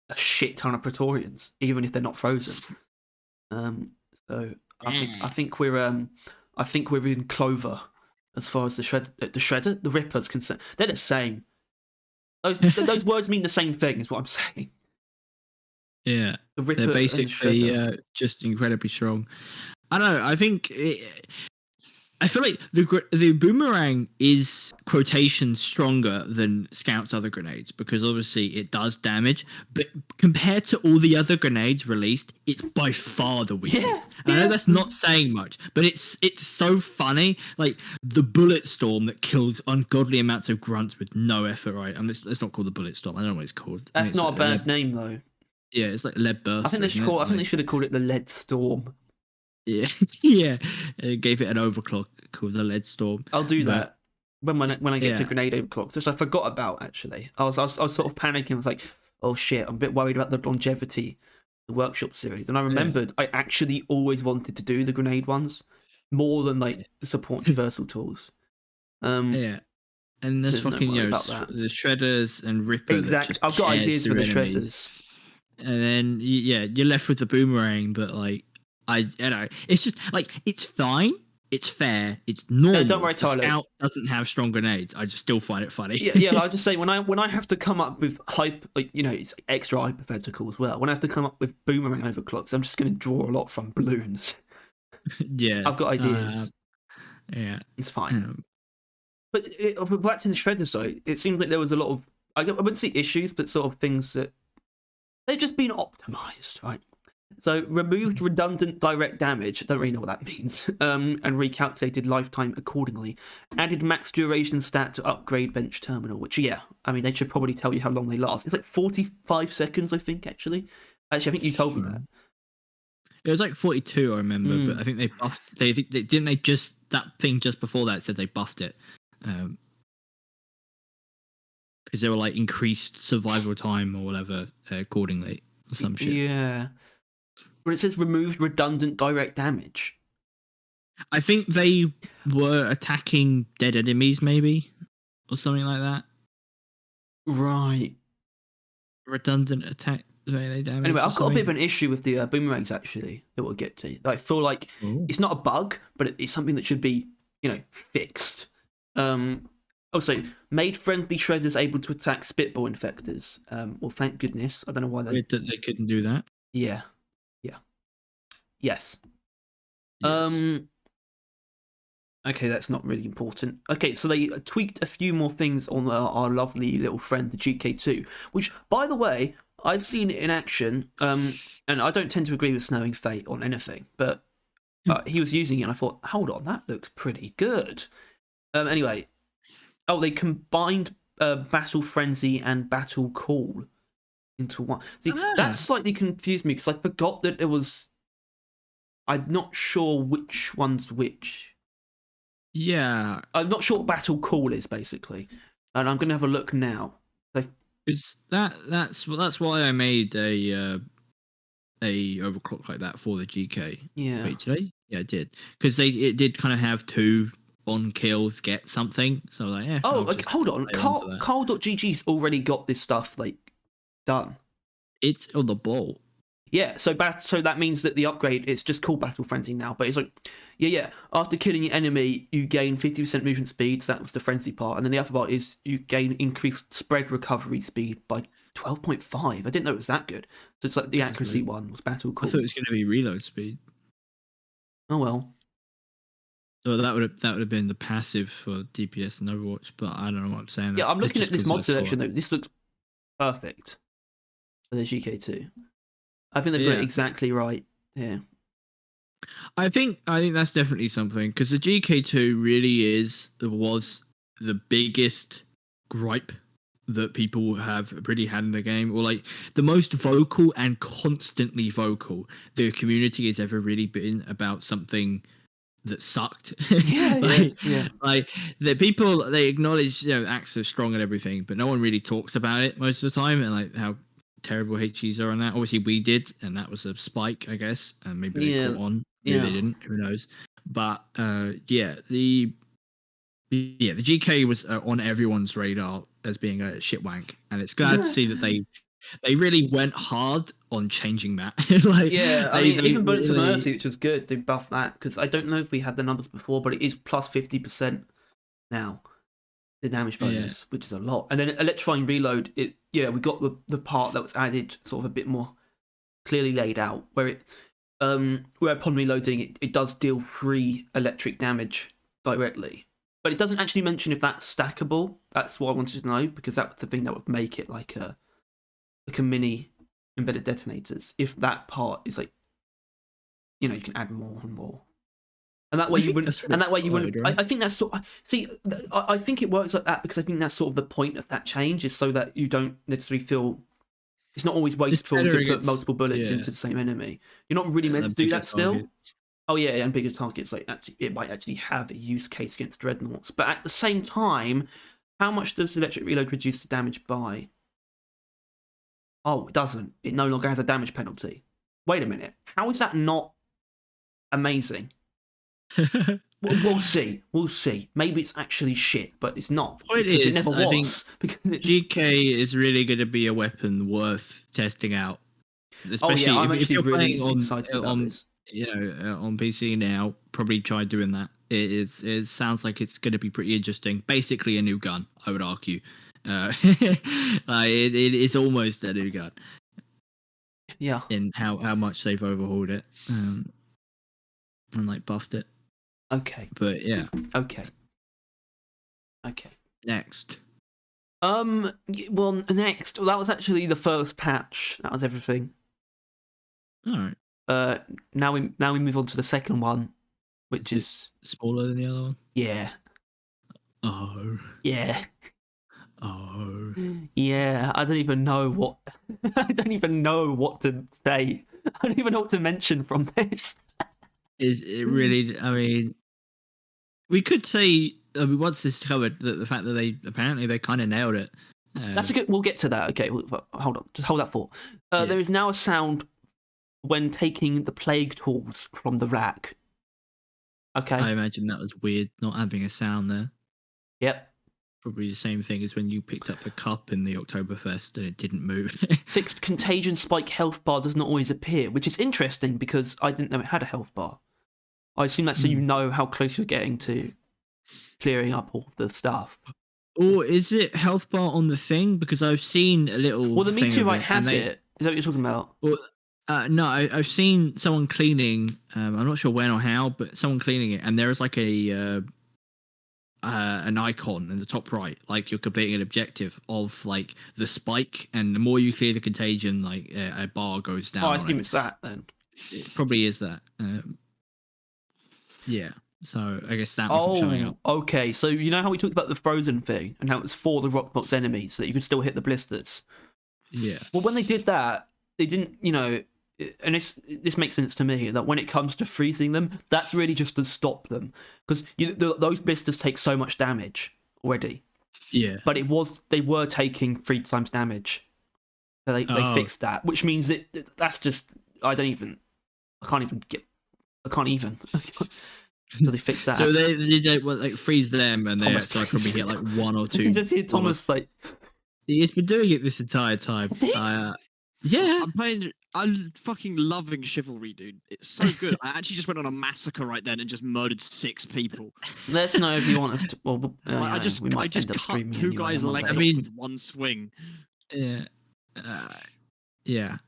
a shit ton of Praetorians, even if they're not frozen. So I think we're in clover as far as the Ripper's concerned. They're the same. Those words mean the same thing, is what I'm saying. Yeah, they're basically just incredibly strong. I don't know. I feel like the boomerang is quotation stronger than Scout's other grenades because obviously it does damage, but compared to all the other grenades released, it's by far the weakest. Yeah. I know that's not saying much, but it's so funny. Like the bullet storm that kills ungodly amounts of grunts with no effort, right? And let's not call the bullet storm. I don't know what it's called. That's not a bad name though. Yeah, it's like lead burst. I think they should have called it the lead storm. Yeah, yeah. Gave it an overclock called the lead storm. I'll do that when I get to grenade overclocks, which I forgot about actually. I was sort of panicking. I was like, oh shit, I'm a bit worried about the longevity of the workshop series. And I remembered I actually always wanted to do the grenade ones more than like the support universal tools. Yeah. And there's fucking the shredders and Ripper. Exactly. I've got ideas for the shredders. And then you're left with the boomerang, but like I know it's just like it's fine, it's fair, it's normal. Don't worry, Tyler. Scout doesn't have strong grenades. I just still find it funny. Yeah. I'll just say when I have to come up with it's extra hypothetical as well. When I have to come up with boomerang overclocks, I'm just going to draw a lot from balloons. Yeah, I've got ideas. Yeah, it's fine. But back to the shredders, though, it seems like there was a lot of I wouldn't say issues, but sort of things that they've just been optimized, right? So removed redundant direct damage, I don't really know what that means, and recalculated lifetime accordingly. Added max duration stat to upgrade bench terminal, which I mean they should probably tell you how long they last. It's like 45 seconds, I think. Actually, I think you told me that. It was like 42, I remember, but I think they buffed. They didn't they just that thing just before that said they buffed it. Because they were like increased survival time or whatever accordingly or some shit. Yeah, but it says removed redundant direct damage. I think they were attacking dead enemies, maybe, or something like that. Right. Redundant attack melee damage. Anyway, I've got a bit of an issue with the boomerangs actually that we'll get to. I feel like it's not a bug, but it's something that should be fixed. Also, made friendly shredders able to attack spitball infectors. Well, thank goodness. I don't know why they couldn't do that. Yeah. Yes. Okay, that's not really important. Okay, so they tweaked a few more things on our lovely little friend, the GK2, which, by the way, I've seen it in action, and I don't tend to agree with Snowing Fate on anything, but he was using it, and I thought, hold on, that looks pretty good. Anyway, they combined Battle Frenzy and Battle Call into one. See, that slightly confused me, because I forgot that it was... I'm not sure which one's which. Yeah, I'm not sure what Battle Call is, basically, and I'm going to have a look now. Is that's why I made a overclock like that for the GK. Yeah. Wait, today? Yeah, I did, because it did kind of have 2 on kills get something. So like, yeah. Oh, okay, hold on. Carl.gg's already got this stuff like done. It's on the ball. Yeah, so that means that the upgrade, it's just called Battle Frenzy now, but it's like, yeah. After killing your enemy, you gain 50% movement speed, so that was the frenzy part, and then the other part is you gain increased spread recovery speed by 12.5. I didn't know it was that good. So it's like the accuracy one was Battle Call. I thought it was going to be reload speed. Oh well. So that would have been the passive for DPS and Overwatch, but I don't know what I'm saying. Yeah, I'm looking at this mod selection though. This looks perfect for the GK2. I think they've got it exactly right. Yeah. I think that's definitely something, because the GK2 really was the biggest gripe that people have really had in the game, or like the most vocal and constantly vocal the community has ever really been about something that sucked. Like the people, they acknowledge, Axe are strong and everything, but no one really talks about it most of the time, and like how terrible HGs are on that. Obviously we did, and that was a spike, I guess, and maybe they caught on. Maybe they didn't, who knows. But the GK was on everyone's radar as being a shit wank, and it's glad to see that they really went hard on changing that. Even Bullets of Mercy, which was good, they buffed that, because I don't know if we had the numbers before, but it is plus 50% now, the damage bonus, which is a lot. And then Electrifying Reload, we got the part that was added sort of a bit more clearly laid out, where upon reloading it does deal 3 electric damage directly, but it doesn't actually mention if that's stackable. That's what I wanted to know, because that's the thing that would make it like a mini embedded detonators, if that part is like, you can add more and more, and that way you wouldn't. Right? I think that's I think it works like that, because I think that's sort of the point of that change, is so that you don't necessarily feel it's not always wasteful to put multiple bullets into the same enemy. You're not really meant to do that still. Targets. Oh yeah, and bigger targets, like actually it might actually have a use case against dreadnoughts, but at the same time, how much does electric reload reduce the damage by? Oh, it doesn't. It no longer has a damage penalty. Wait a minute. How is that not amazing? We'll see. We'll see. Maybe it's actually shit, but it's not. It never was. GK is really going to be a weapon worth testing out. Especially I'm if you're really playing excited about this. On PC now, probably try doing that. It sounds like it's going to be pretty interesting. Basically a new gun, I would argue. It is almost a new gun. Yeah. In how much they've overhauled it, and like buffed it. Okay. But yeah. Okay. Next. Well, that was actually the first patch. That was everything. All right. Now we move on to the second one, which is smaller than the other one. Yeah. Oh. Yeah. Oh. Yeah. I don't even know what. I don't even know what to say. I don't even know what to mention from this. Is it really? I mean, we could say, once this covered, the fact that they kind of nailed it. That's a good. We'll get to that. Okay, hold on. Just hold that thought. There is now a sound when taking the plague tools from the rack. Okay. I imagine that was weird, not having a sound there. Yep. Probably the same thing as when you picked up the cup in the Oktoberfest and it didn't move. Fixed contagion spike health bar does not always appear, which is interesting because I didn't know it had a health bar. I assume that's so you know how close you're getting to clearing up all the stuff. Or is it health bar on the thing? Because I've seen a little. Well, the meteorite has it. Is that what you're talking about? Well, No, I've seen someone cleaning. I'm not sure when or how, but someone cleaning it, and there is like an icon in the top right, like you're completing an objective of like the spike, and the more you clear the contagion, like a bar goes down. Oh, I assume it's that then. It probably is that. Yeah. So I guess that wasn't showing up. Okay. So you know how we talked about the frozen thing and how it's for the Rockbox enemies so that you could still hit the blisters. Yeah. Well, when they did that, they didn't, and this makes sense to me that when it comes to freezing them, that's really just to stop them because those blisters take so much damage already. Yeah. But they were taking 3 times damage, so they fixed that, which means that's just I can't even. So they fixed that. So they like freeze them, and they actually probably get like 1 or 2. You can just hear Thomas like he's been doing it this entire time. Yeah, I'm fucking loving Chivalry, dude. It's so good. I actually just went on a massacre right then and just murdered 6 people. Let us know if you want us to. Well, I just cut 2 guys' legs off with 1 swing. Yeah, yeah.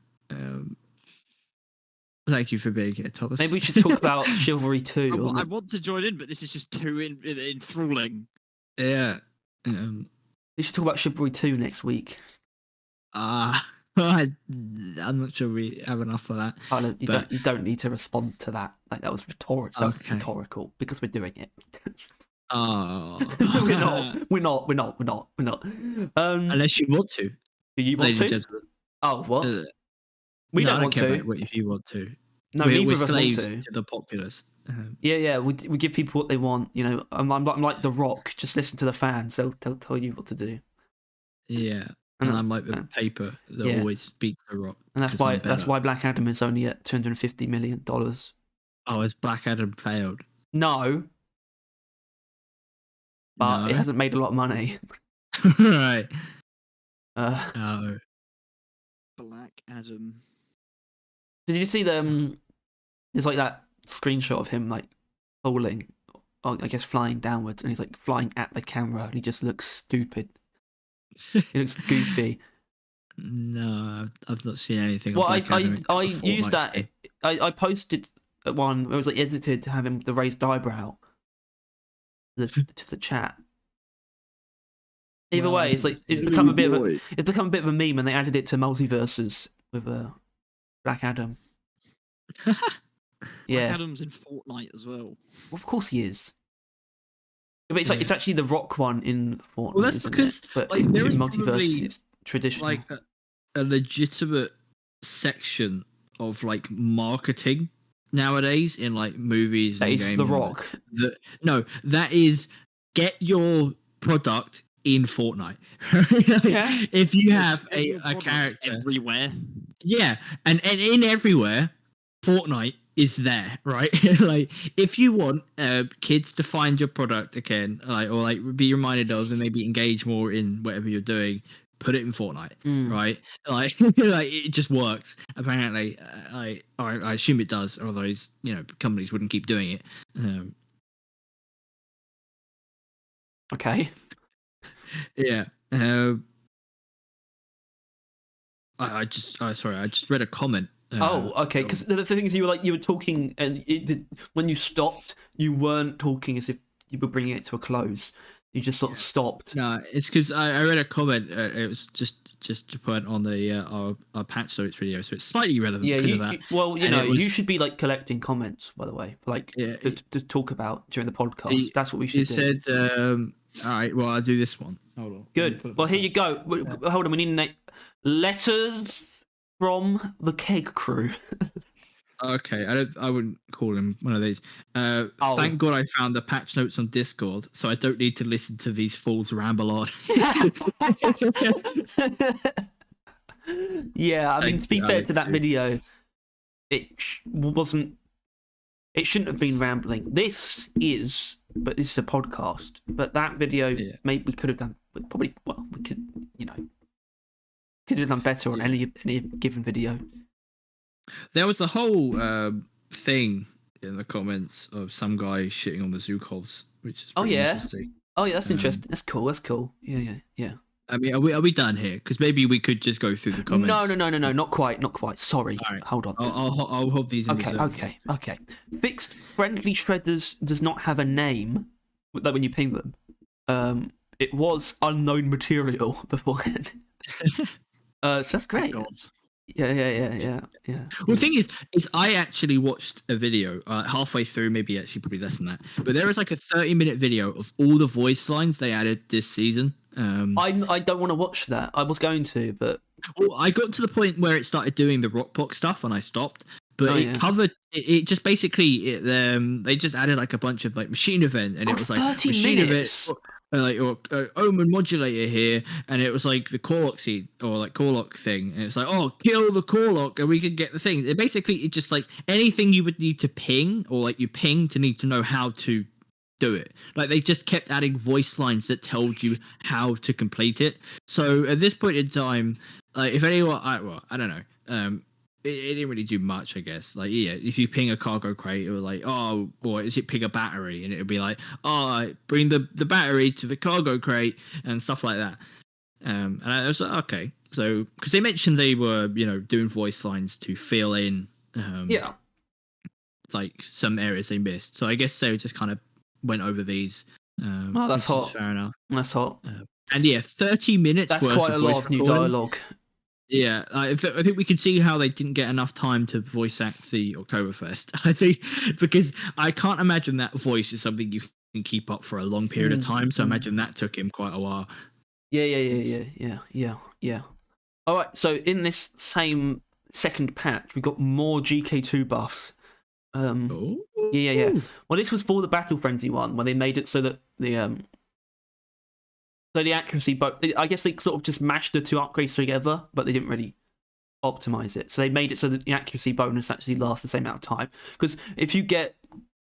Thank you for being here, Thomas. Maybe we should talk about Chivalry 2. I want to join in, but this is just too enthralling. Yeah. We should talk about Chivalry 2 next week. I'm not sure we have enough for that. You don't need to respond to that. Like that was rhetorical because we're doing it. Oh, we're not. Unless you want to. Do you want to? Oh, what? We don't want to. If you want to. No, we're slaves want to the populace. Yeah. We give people what they want. I'm like The Rock. Just listen to the fans. They'll tell you what to do. Yeah. And I'm like the paper that always beats The Rock. And that's why Black Adam is only at $250 million. Oh, has Black Adam failed? No. But it hasn't made a lot of money. Right. No. Black Adam. Did you see them? There's like that screenshot of him like falling, or I guess flying downwards, and he's like flying at the camera, and he just looks stupid. He looks goofy. No, I've not seen anything. Well, I used that. I posted one where it was like edited to have him the raised eyebrow. To the chat. Either way, it's become a bit of a meme, and they added it to multiverses with Black Adam. Yeah, Black Adam's in Fortnite as well. Of course he is. But it's actually the Rock one in Fortnite. Well, that's because but like there is multiverse, it's traditional. Like a legitimate section of like marketing nowadays in like movies. That and is games the Rock. That is get your product in Fortnite. Yeah. If you have a character everywhere. Yeah, and in everywhere, Fortnite is there, right? Like if you want kids to find your product again, or be reminded of and maybe engage more in whatever you're doing, put it in Fortnite, right? Like it just works. Apparently, I assume it does. Otherwise, companies wouldn't keep doing it. Okay. Yeah. I just read a comment. Okay. Because the thing is, you were talking, and when you stopped, you weren't talking as if you were bringing it to a close. You just sort of stopped. No, it's because I read a comment. It was just to put on the our patch notes video, so it's slightly relevant. Yeah. You should be like collecting comments, by the way, to talk about during the podcast. That's what we should do. He said, all right, well, I'll do this one. Hold on. Good. Well, here you go. Hold on. We need letters from the Keg Crew. Okay, I wouldn't call him one of these. Thank God I found the patch notes on Discord, so I don't need to listen to these fools ramble on. Yeah, I mean, to be fair to that video, it wasn't. It shouldn't have been rambling. This is a podcast. But that video, maybe we could have done. Probably, well, we could, could have done better on any given video. There was a whole thing in the comments of some guy shitting on the Zook holes, which is pretty interesting. Oh yeah, that's interesting. That's cool. Yeah. I mean, are we done here? Because maybe we could just go through the comments. No, not quite. Sorry, All right. hold on. I'll hold these in reserve. Okay. Fixed friendly shredders does not have a name, like when you ping them. It was unknown material beforehand. So that's great. God. Yeah. Well, the thing is I actually watched a video halfway through, maybe actually probably less than that. But there was like a 30-minute video of all the voice lines they added this season. I don't want to watch that. I was going to, but I got to the point where it started doing the Rockbox stuff, and I stopped. But covered it. Just basically they just added like a bunch of like machine event, and it was like 30 machine minutes. event. Or Omen modulator here, and it was like the Corlock seed or like Corlock thing, and it's like, oh, kill the Corlock and we can get the things. It just like anything you would need to ping or like you ping to need to know how to do it. Like they just kept adding voice lines that told you how to complete it. So at this point in time, if anyone, I don't know. It didn't really do much, I guess. Like, yeah, if you ping a cargo crate, it was like, oh, boy, is it ping a battery? And it would be like, oh, bring the battery to the cargo crate and stuff like that. And I was like, okay. So, because they mentioned they were, doing voice lines to fill in, like some areas they missed. So I guess they just kind of went over these. Oh, that's hot. Fair enough. That's hot. And yeah, 30 minutes. That's quite a lot of new dialogue. Yeah, I think we can see how they didn't get enough time to voice act the Oktoberfest. I think because I can't imagine that voice is something you can keep up for a long period of time. So I imagine that took him quite a while. Yeah. All right, so in this same second patch, we got more GK2 buffs. Yeah. Well, this was for the Battle Frenzy one, where they made it so that the accuracy, but I guess they sort of just mashed the two upgrades together, but they didn't really optimize it. So they made it so that the accuracy bonus actually lasts the same amount of time. Because if you get,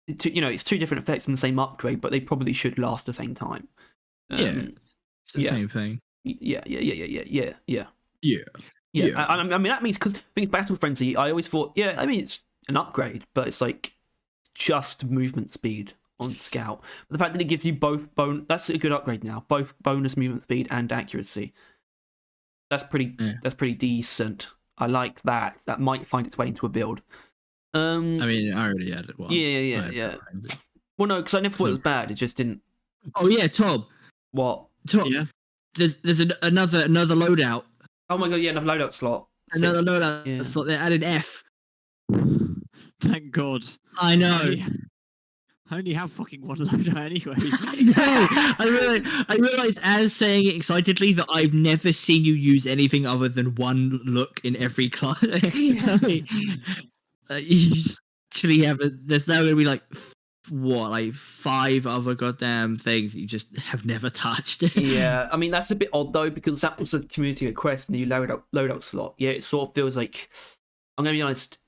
it's two different effects from the same upgrade, but they probably should last the same time. It's the same thing. Yeah. I mean, that means, because I think it's Battle Frenzy, I always thought, it's an upgrade, but it's like just movement speed on Scout. But the fact that it gives you both that's a good upgrade now. Both bonus movement speed and accuracy. That's pretty decent. I like that. That might find its way into a build. I mean, I already added one. Yeah. Well, no, because I never thought it was bad. It just didn't. Oh yeah, Tom. What? Tom. Yeah. There's another loadout. Oh my god, yeah, another loadout slot. Another loadout slot. They added F. Thank God. I know. I only have fucking one loadout anyway. I realized as saying it excitedly that I've never seen you use anything other than one look in every class. You actually have there's now going to be like 5 other goddamn things that you just have never touched. Yeah, I mean that's a bit odd though, because that was a community request and you loadout slot. Yeah, it sort of feels like, I'm going to be honest,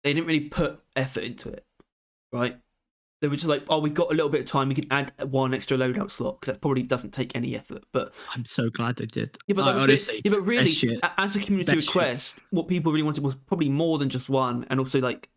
they didn't really put effort into it, right? They were just like, oh, we've got a little bit of time, we can add one extra loadout slot, because that probably doesn't take any effort. But I'm so glad they did. Yeah, but honestly, really, as a community request, what people really wanted was probably more than just one, and also like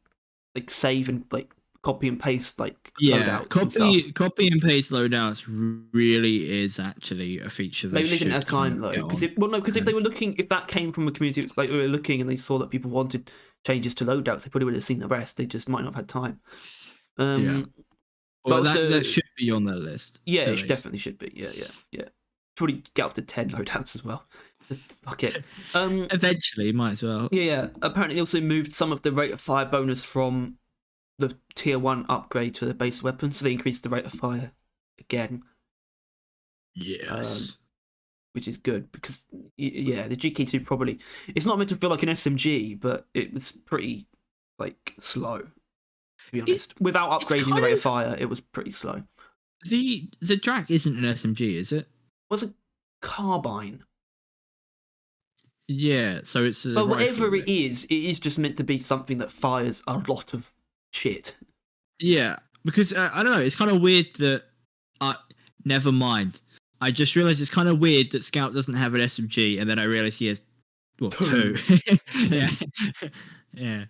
save and like copy and paste loadouts. Copy and paste loadouts really is actually a feature. Maybe they didn't have time though, because if they were looking, if that came from a community, like they were looking and they saw that people wanted changes to loadouts, they probably would have seen the rest. They just might not have had time. Well, that should be on their list. Yeah, it definitely should be. Yeah. Probably get up to 10 loadouts as well. Just fuck it. Eventually, might as well. Yeah. Apparently, they also moved some of the rate of fire bonus from the tier 1 upgrade to the base weapon, so they increased the rate of fire again. Yes. Which is good, because the GK2 probably, it's not meant to feel like an SMG, but it was pretty slow. To be honest, without upgrading the rate of fire, it was pretty slow. The Drac isn't an SMG, is it? Was a carbine. Yeah, so it's but whatever it is just meant to be something that fires a lot of shit. Yeah, because I don't know, it's kind of weird that. Never mind. I just realised it's kind of weird that Scout doesn't have an SMG, and then I realised he has 2. Yeah.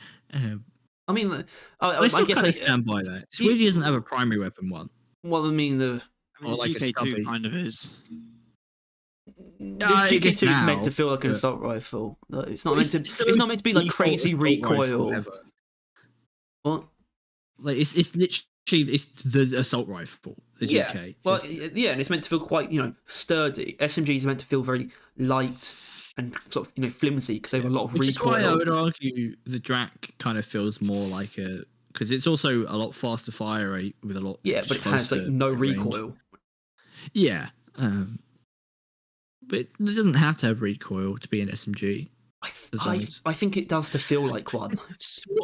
I mean, I guess I stand by that. It's weird he doesn't have a primary weapon one. Well, I mean, GK2 kind of is. the GP2 is meant to feel like an assault rifle. No, it's not meant to. It's not meant to be like crazy recoil. What? Like it's literally the assault rifle. The GK. Well, yeah, and it's meant to feel quite sturdy. SMGs are meant to feel very light and sort of flimsy because they have a lot of recoil. Which is why I would argue the Drak kind of feels more like a, because it's also a lot faster fire rate with a lot. Yeah, but it has like no recoil. Yeah, but it doesn't have to have recoil to be an SMG. I think it does to feel like one.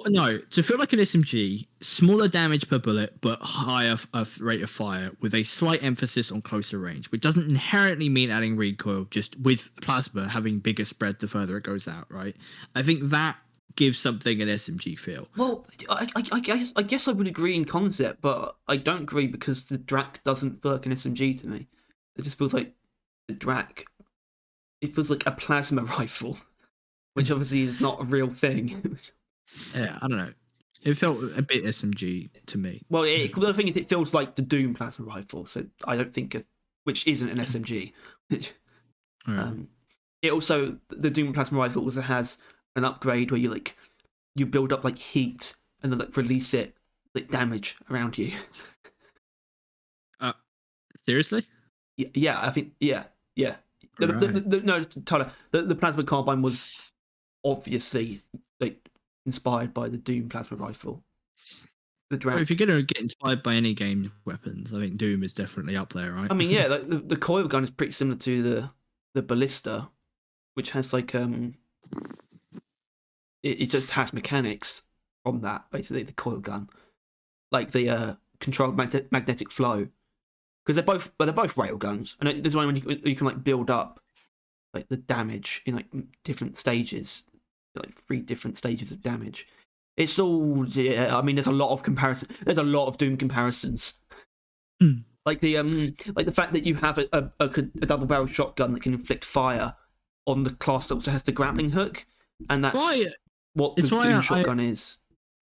No, to feel like an SMG, smaller damage per bullet, but higher rate of fire with a slight emphasis on closer range, which doesn't inherently mean adding recoil, just with plasma having bigger spread the further it goes out, right? I think that gives something an SMG feel. Well, I guess I would agree in concept, but I don't agree because the Drak doesn't feel like an SMG to me. It just feels like the Drak. It feels like a plasma rifle. Which obviously is not a real thing. Yeah, I don't know. It felt a bit SMG to me. Well, the thing is, it feels like the Doom plasma rifle, so I don't think, which isn't an SMG. It also, the Doom plasma rifle also has an upgrade where you build up like heat and then release it like damage around you. Seriously? Yeah, I think yeah. No, Tyler, the plasma carbine was obviously like inspired by the Doom plasma rifle. The Drak. Well, if you're gonna get inspired by any game weapons, I think Doom is definitely up there, right? I mean, yeah, like the coil gun is pretty similar to the ballista, which has like it just has mechanics from that, basically the coil gun, like the controlled magnetic flow, because they're both rail guns, and there's one when you can like build up like the damage in like different stages, like 3 different stages of damage. It's all, yeah, I mean, there's a lot of comparison. There's a lot of Doom comparisons. Like the fact that you have a double barrel shotgun that can inflict fire on the class that also has the grappling hook, and that's what the Doom shotgun is.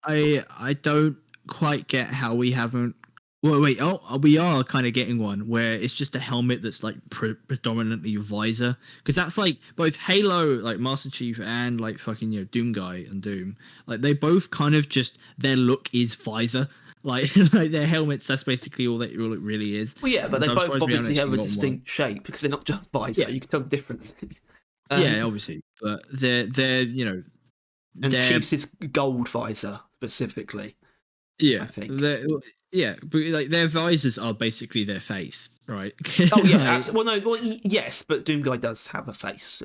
I don't quite get how we haven't. Well, wait. Oh, we are kind of getting one where it's just a helmet that's like predominantly visor, because that's like both Halo, like Master Chief, and like fucking Doom Guy and Doom. Like they both kind of just their look is visor. Like their helmets. That's basically all it really is. Well, yeah, but they both obviously have a distinct shape because they're not just visor. Yeah. You can tell the difference. Yeah, obviously, but they're and Chief's is gold visor specifically. Yeah, I think. Yeah, but like their visors are basically their face, right? Oh yeah, yes, but Doom Guy does have a face.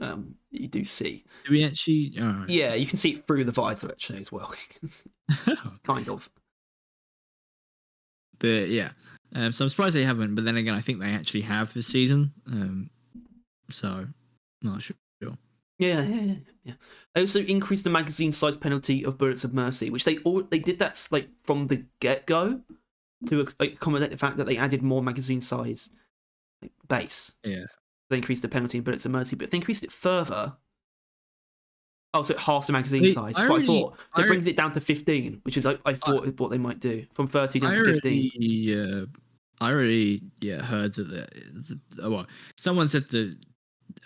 You do see. Do we actually? Right. Yeah, you can see it through the visor actually as well. Kind of. But yeah, so I'm surprised they haven't. But then again, I think they actually have this season. So not sure. Yeah. They also increased the magazine size penalty of Bullets of Mercy, which they did that like from the get go to accommodate the fact that they added more magazine size base. Yeah. They increased the penalty in Bullets of Mercy, but if they increased it further, so it halves the magazine size. That's what I thought. It brings it down to 15, which is I thought what they might do, from 30 down to 15. I already heard that well, someone said that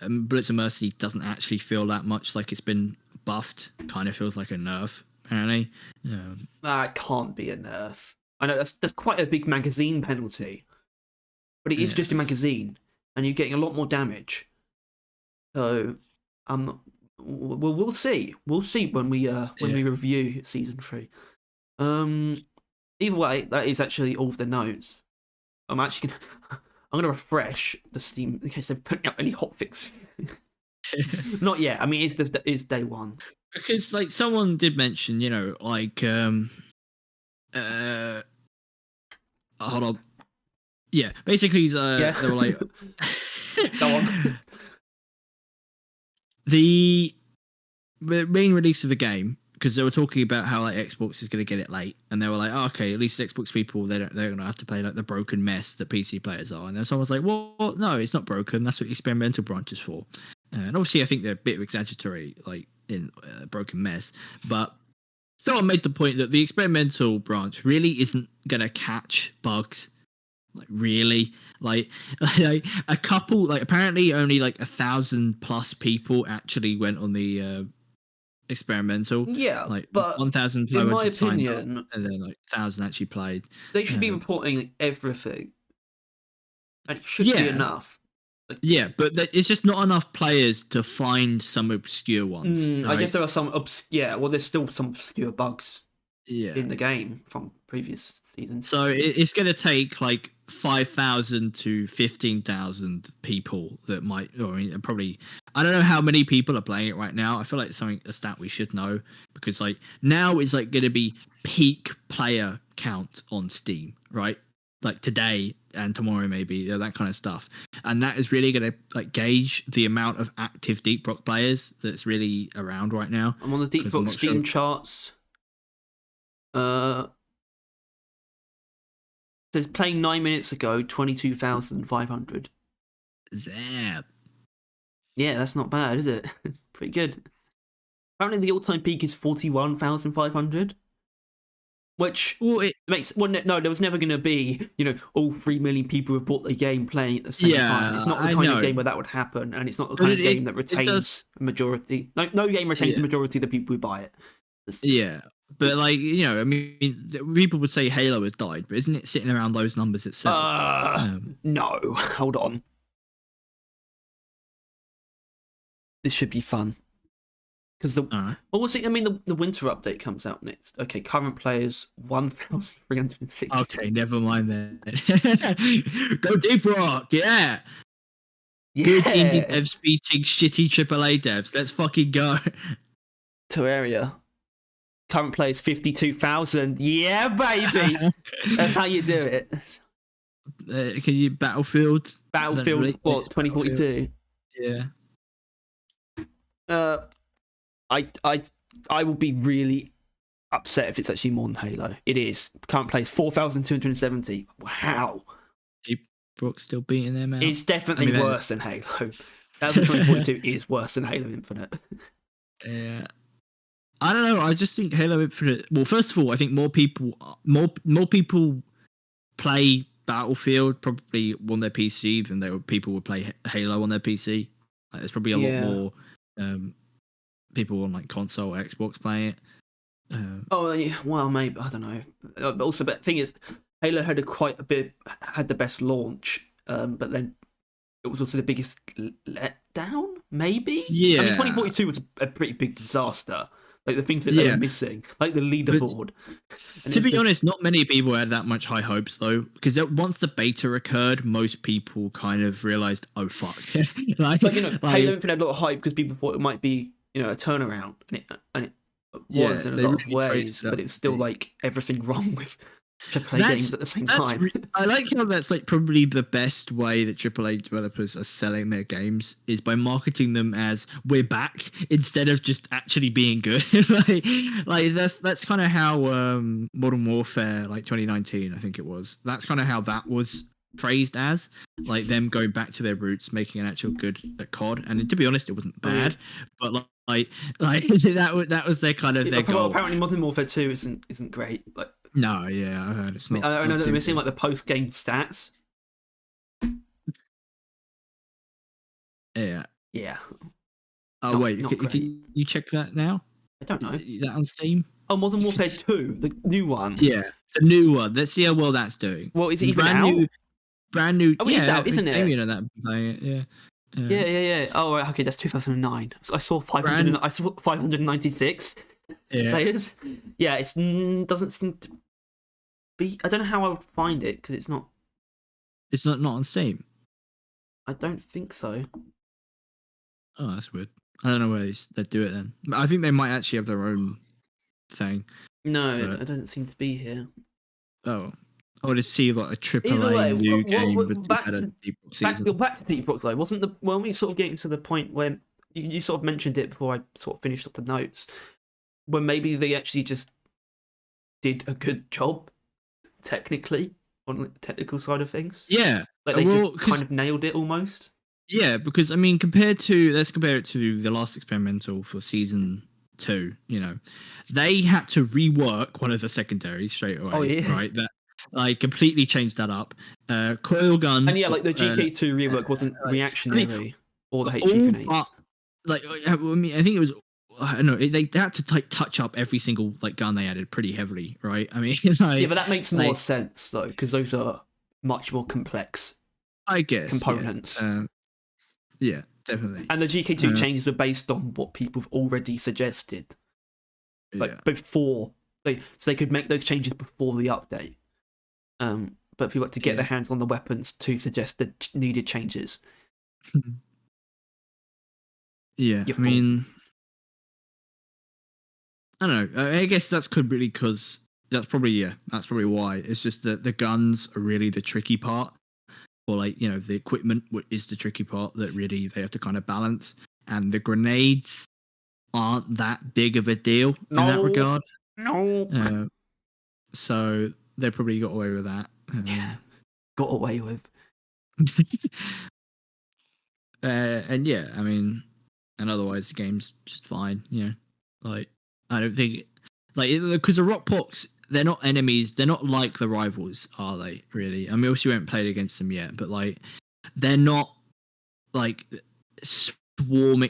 Bullets of Mercy doesn't actually feel that much like it's been buffed. Kind of feels like a nerf, apparently. That can't be a nerf. I know that's quite a big magazine penalty, but it is just a magazine, and you're getting a lot more damage. So, we'll see. We'll see when we review season 3. Either way, that is actually all of the notes. I'm gonna refresh the Steam in case they're putting out any hotfix. Not yet. I mean, it's day 1. Because like someone did mention, like hold on. Yeah, basically, they were like, go on. The main release of the game, because they were talking about how like Xbox is going to get it late, and they were like, okay, at least Xbox people they're going to have to play like the broken mess that PC players are, and then someone's like, well, no, it's not broken. That's what the experimental branch is for. And obviously, I think they're a bit exaggeratory, like in broken mess, but someone made the point that the experimental branch really isn't going to catch bugs Like really, like a couple, like apparently only like 1,000+ people actually went on the experimental. Yeah, like but 1,500 signed up, and then like 1,000 actually played. They should be reporting everything, and it should be Yeah. enough. Yeah, but it's just not enough players to find some obscure ones. I right? guess there are some well, there's still some obscure bugs Yeah. in the game from previous seasons. So it's going to take like 5,000 to 15,000 people that might, or I mean, probably, I don't know how many people are playing it right now. I feel like it's a stat we should know, because like now is like going to be peak player count on Steam, right? Like today and tomorrow, maybe, that kind of stuff. And that is really going to like gauge the amount of active Deep Rock players that's really around right now. I'm on the Deep Rock Steam charts. Says playing 9 minutes ago, 22,500. Zap. Yeah, that's not bad, is it? It's pretty good. Apparently, the all-time peak is 41,500. Which makes no. There was never going to be, all 3 million people who bought the game playing at the same time. It's not the kind of game where that would happen, and it's not the kind of game that retains a majority. No game retains a majority of the people who buy it. Yeah, but like I mean, people would say Halo has died, but isn't it sitting around those numbers itself? No, hold on. This should be fun. Because I mean, the winter update comes out next. Okay, current players 1,360. Okay, never mind then. Go Deep Rock, yeah. Good indie devs beating shitty AAA devs. Let's fucking go. Terraria. Current players 52,000. Yeah, baby. That's how you do it. Can you Battlefield? Battlefield, what? 2042. Yeah. I will be really upset if it's actually more than Halo. It is. Current players 4,270. Wow. Deep Rock's still beating them out. It's definitely worse than Halo. Battlefield 2042 is worse than Halo Infinite. Yeah. I don't know. I just think Halo Infinite. Well, first of all, I think more people play Battlefield probably on their PC than people would play Halo on their PC. Like, there's probably a lot more people on like console or Xbox playing it. Well, maybe, I don't know. But also, the thing is, Halo had had the best launch, but then it was also the biggest letdown. Maybe. Yeah. I mean, 2042 was a pretty big disaster. Like the things that they were missing, like the leaderboard. To be honest, not many people had that much high hopes though, because once the beta occurred, most people kind of realized, oh fuck. Halo Infinite had a lot of hype because people thought it might be, a turnaround, and it was in a lot of ways, but it's still like everything wrong with AAA games at the same time. I like how that's like probably the best way that AAA developers are selling their games is by marketing them as we're back instead of just actually being good. like that's kind of how Modern Warfare, like 2019, I think it was. That's kind of how that was phrased as, like them going back to their roots, making an actual good COD. And to be honest, it wasn't bad, but like that was their kind of their goal. Apparently, Modern Warfare 2 isn't great. Like. No, yeah, I heard it's not. I know that they're missing like the post-game stats. Yeah. Yeah. Oh wait, can you check that now? I don't know. Is that on Steam? Oh, Modern Warfare 2, the new one. Yeah, the new one. Let's see how well that's doing. Well, is it even out? Brand new. Oh, it's out, isn't it? Yeah. Yeah. Oh, right, okay, that's 2009. I saw 596 players. Yeah, it doesn't seem to be. I don't know how I would find it because it's not. It's not on Steam. I don't think so. Oh, that's weird. I don't know where they do it then. I think they might actually have their own thing. No, it doesn't seem to be here. Oh. I would see like a AAA new game with back to Deep Rock though. When we sort of getting to the point where you sort of mentioned it before I sort of finished up the notes, when maybe they actually just did a good job technically on the technical side of things. Yeah, like they just kind of nailed it almost. Yeah, because I mean, let's compare it to the last experimental for season 2. They had to rework one of the secondaries straight away. Oh, yeah. Right. like completely changed that up. Coil gun, and yeah, like the GK2 rework wasn't reactionary, or the HE grenades. Like, I mean, I think it was. I don't know. They had to like touch up every single like gun they added pretty heavily, right? I mean, like, yeah, but that makes more sense though, because those are much more complex. I guess components. Yeah, definitely. And the GK2 changes were based on what people have already suggested, like before so they could make those changes before the update. But people had to get their hands on the weapons to suggest the needed changes. Yeah, I mean, I don't know. I guess that's because that's probably why. It's just that the guns are really the tricky part, or like the equipment is the tricky part that really they have to kind of balance, and the grenades aren't that big of a deal in that regard. No. So they probably got away with that. Got away with. And yeah, I mean, and otherwise the game's just fine. Like I don't think because the Rockpox, they're not enemies. They're not like the rivals, are they? Really? I mean, obviously we haven't played against them yet, but like they're not like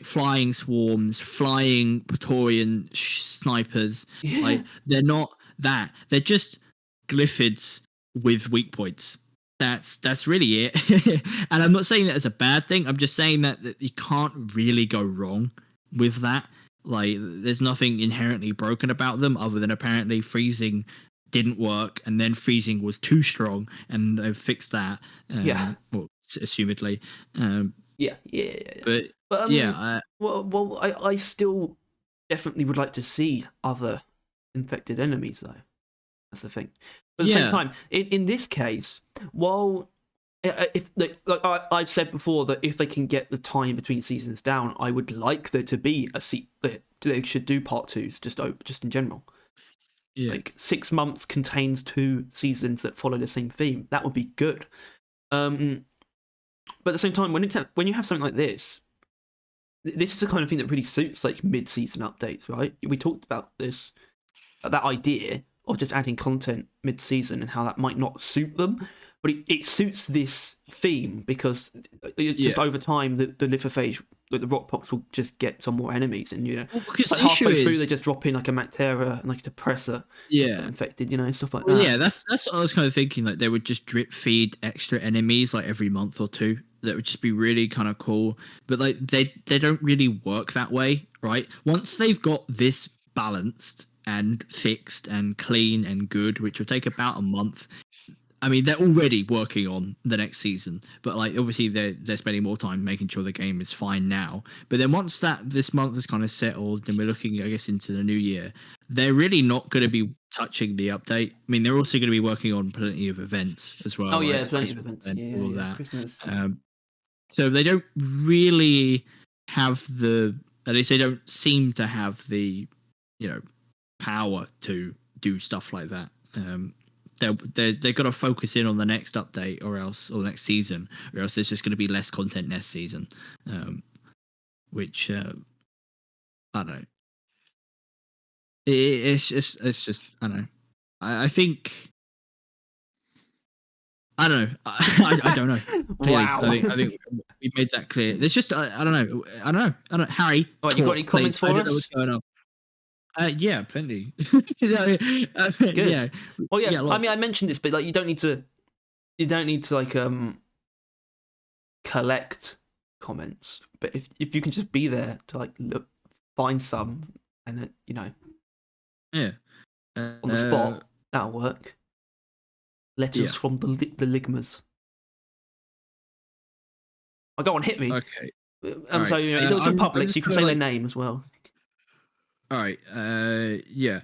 flying swarms, flying Praetorian snipers. Yeah. Like they're not that. They're just glyphids with weak points. That's really it. And I'm not saying that as a bad thing. I'm just saying that you can't really go wrong with that. Like there's nothing inherently broken about them other than apparently freezing didn't work, and then freezing was too strong, and they've fixed that. Well, assumedly. Yeah. But yeah. I still definitely would like to see other infected enemies, though. That's the thing. But at the same time, in this case, while if like I've said before that if they can get the time between seasons down, I would like there to be they should do part 2s just in general. Yeah. Like 6 months contains 2 seasons that follow the same theme. That would be good. But at the same time, when you have something like this is the kind of thing that really suits like mid-season updates, right? We talked about this, that idea of just adding content mid-season and how that might not suit them, but it suits this theme because just over time the lithophage, like the Rockpox, will just get some more enemies, and because like halfway through they just drop in like a Mactera and like a Depressor, infected, stuff like that. Yeah, that's what I was kind of thinking. Like they would just drip feed extra enemies like every month or two. That would just be really kind of cool. But like they don't really work that way, right? Once they've got this balanced and fixed and clean and good, which will take about a month. I mean, they're already working on the next season, but like obviously they're spending more time making sure the game is fine now. But then once this month is kind of settled, and we're looking, I guess, into the new year, they're really not going to be touching the update. I mean, they're also going to be working on plenty of events as well. Oh yeah, like plenty of events. All that. Christmas. So they don't really have at least they don't seem to have the, power to do stuff like that. They've got to focus in on the next update or the next season, or else there's just going to be less content next season. Which I don't know. It's just I don't know. I think I don't know. I don't know. Wow. I think we made that clear. There's just I don't know. I don't know. Harry, right, you got any comments for us? I don't know what's going on. Yeah, plenty. Good. Yeah. Well, yeah. I mean, I mentioned this, but like, you don't need to like collect comments. But if you can just be there to like find some, and then yeah, on the spot, that'll work. Letters from the Ligmas. Oh, go on, hit me. Okay. So it's also public, so you can say their name as well. All right. Yeah.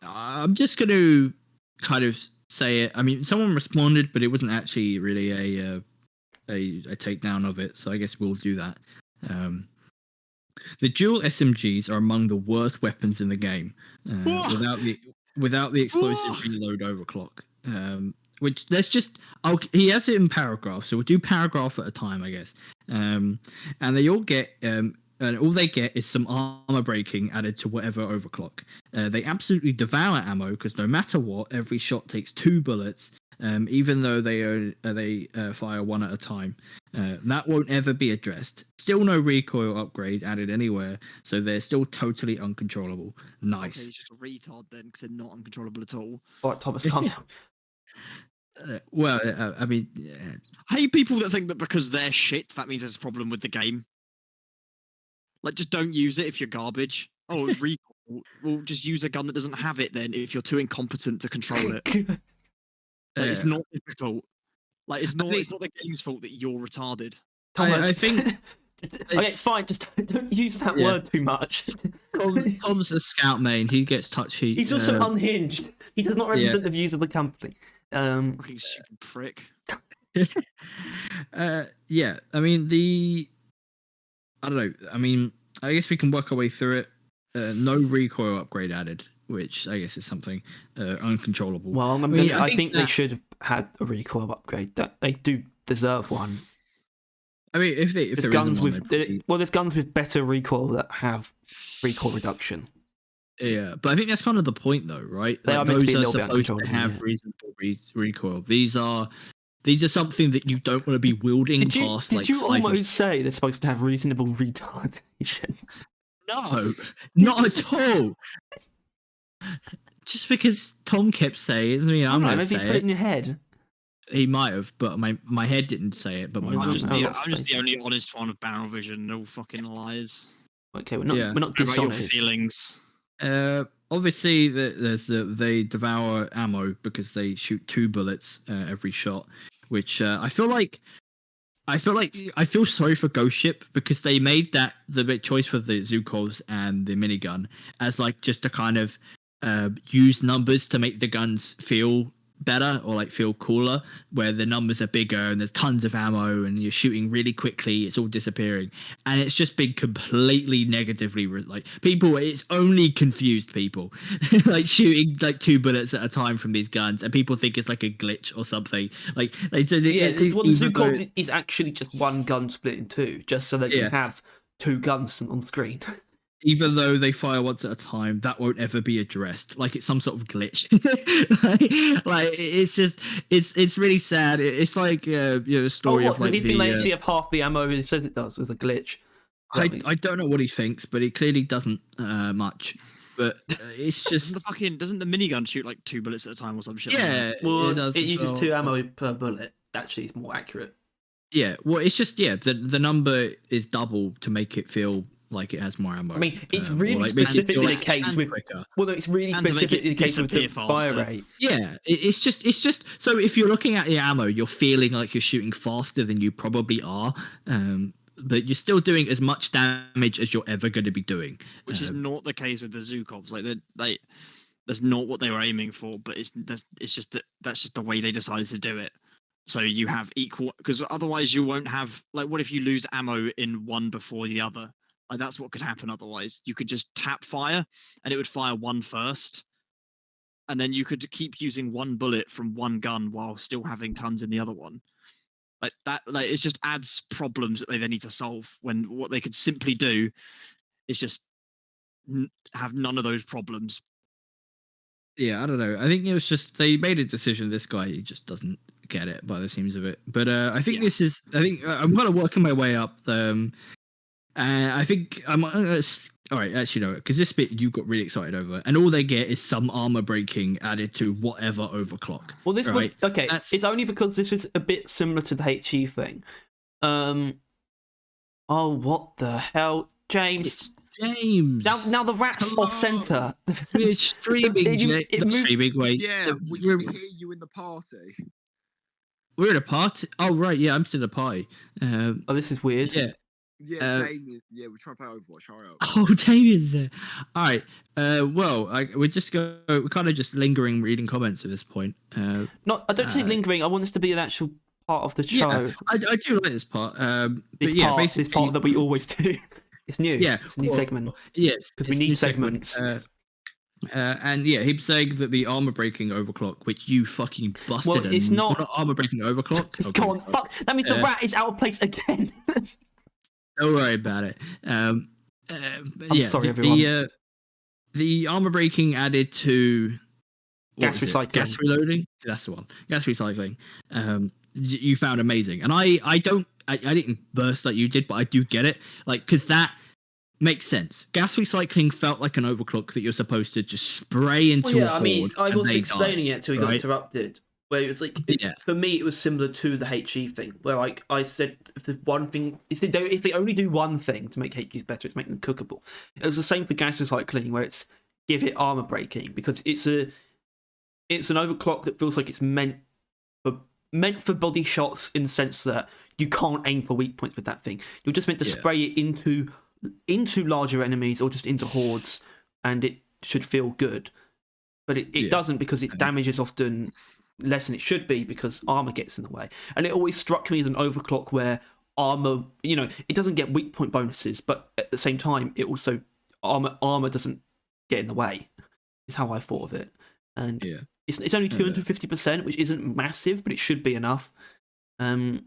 I'm just going to kind of say it. I mean, someone responded, but it wasn't actually really a takedown of it. So I guess we'll do that. The dual SMGs are among the worst weapons in the game, without the explosive reload overclock. Which there's just he has it in paragraphs, so we'll do paragraph at a time, I guess. And they all get and all they get is some armor breaking added to whatever overclock. They absolutely devour ammo because no matter what, every shot takes 2 bullets, even though they fire one at a time. That won't ever be addressed. Still no recoil upgrade added anywhere, so they're still totally uncontrollable. Nice. Okay, he's just a retard then, because they're not uncontrollable at all. All right, Thomas, calm down. I mean, I hate people that think that because they're shit, that means there's a problem with the game. Like, just don't use it if you're garbage. Oh, recoil. Well, just use a gun that doesn't have it then if you're too incompetent to control it. Like, it's not difficult. Like, it's not the game's fault that you're retarded. Thomas, I think okay, it's fine. Just don't use that word too much. Tom's a scout main. He gets touch heat. He's also unhinged. He does not represent the views of the company. Fucking stupid prick. Yeah. I mean, I don't know. I mean, I guess we can work our way through it. No recoil upgrade added, which I guess is something uncontrollable. Well, I think they should have had a recoil upgrade. That they do deserve one. I mean, if there's guns there's guns with better recoil that have recoil reduction. Yeah, but I think that's kind of the point, though, right? They are meant to be a little bit uncontrollable. To have reasonable recoil. These are something that you don't want to be wielding past. Did you almost say they're supposed to have reasonable retardation? No, not at all. Just because Tom kept saying it doesn't mean I'm going to say it. Maybe put it in your head. He might have, but my head didn't say it. But I'm just the only honest one of Barrel Vision. No fucking lies. Okay, we're not dishonest. About your feelings. Obviously, they devour ammo because they shoot 2 bullets every shot, which I feel sorry for Ghost Ship because they made that the big choice for the Zukovs and the minigun as like just to kind of use numbers to make the guns feel better or like feel cooler, where the numbers are bigger and there's tons of ammo and you're shooting really quickly, it's all disappearing, and it's just been completely negatively like it's only confused people like shooting like 2 bullets at a time from these guns, and people think it's like a glitch or something. Like the Zukov is actually just one gun split in 2, just so they can have 2 guns on the screen. Even though they fire once at a time, that won't ever be addressed. Like it's some sort of glitch. like it's really sad. It's like a story of like the. They actually have half the ammo. It says it does with a glitch. I don't know what he thinks, but he clearly doesn't much. But it's just doesn't the minigun shoot like 2 bullets at a time or some shit? Yeah, well, it uses 2 ammo per bullet. Actually, it's more accurate. Yeah, well, it's just the number is double to make it feel like it has more ammo. I mean, it's really specifically the case with. Well, it's really specifically the case with the fire rate. Yeah, it's just so if you're looking at your ammo, you're feeling like you're shooting faster than you probably are, but you're still doing as much damage as you're ever going to be doing. Which is not the case with the Zukovs. Like that's not what they were aiming for. But it's just that's just the way they decided to do it. So you have equal, because otherwise you won't have, like, what if you lose ammo in one before the other? Like, that's what could happen otherwise. You could just tap fire and it would fire one first. And then you could keep using 1 bullet from one gun while still having tons in the other one. Like that, like it just adds problems that they then need to solve, when what they could simply do is just have none of those problems. Yeah, I don't know. I think it was just they made a decision. This guy, he just doesn't get it by the seams of it. But I think I'm kind of working my way up. I think I'm all right. Actually, no, because this bit you got really excited over, and all they get is some armor breaking added to whatever overclock. Well, this was okay. It's only because this is a bit similar to the HE thing. Oh, what the hell, James? James. Now the rat's off center. We're streaming. Wait. Yeah, we can hear you in the party. We're in a party. Oh right, yeah, I'm still in a party. Oh, this is weird. Yeah. Yeah, Damien. Yeah, we're trying to play Overwatch. Hurry up. Oh, Damien's there. All right. Well, we're kind of just lingering reading comments at this point. I don't say lingering. I want this to be an actual part of the show. Yeah, I do like this part. This part that we always do. It's new. Yeah, it's a new segment. Yes, because we need segments. And yeah, him saying that the armor breaking overclock, which you fucking busted. Well, it's not armor breaking overclock. Okay, go on, fuck. That means the rat is out of place again. Don't worry about it. I'm sorry, everyone. The armor breaking added to gas recycling. Gas reloading. That's the one. Gas recycling. You found amazing, and I didn't burst like you did, but I do get it. Like, because that makes sense. Gas recycling felt like an overclock that you're supposed to just spray into a horde. I was explaining it till we got interrupted. Where it was like, for me, it was similar to the HE thing, where like I said, if they only do one thing to make HEs better, it's make them cookable. It was the same for gas recycling, where it's give it armor breaking, because it's an overclock that feels like it's meant for body shots, in the sense that you can't aim for weak points with that thing. You're just meant to spray it into larger enemies or just into hordes, and it should feel good. But it doesn't, because its damage is often less than it should be, because armor gets in the way. And it always struck me as an overclock where armor, it doesn't get weak point bonuses, but at the same time, it also armor doesn't get in the way. Is how I thought of it. And it's only 250%, which isn't massive, but it should be enough. I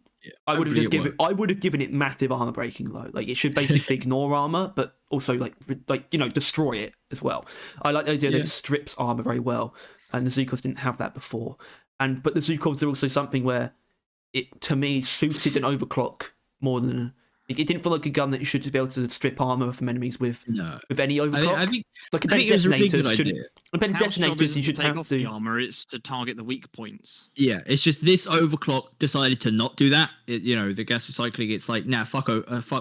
would have given it massive armor breaking though. Like, it should basically ignore armor, but also like destroy it as well. I like the idea that it strips armor very well, and the Zukovs didn't have that before. But the Zukovs are also something where it, to me, suited an overclock more than it didn't feel like a gun that you should be able to strip armor from enemies with any overclock. I think embedded detonators you should take have off to. The armor, it's to target the weak points. Yeah, it's just this overclock decided to not do that. The gas recycling, it's like, nah, fuck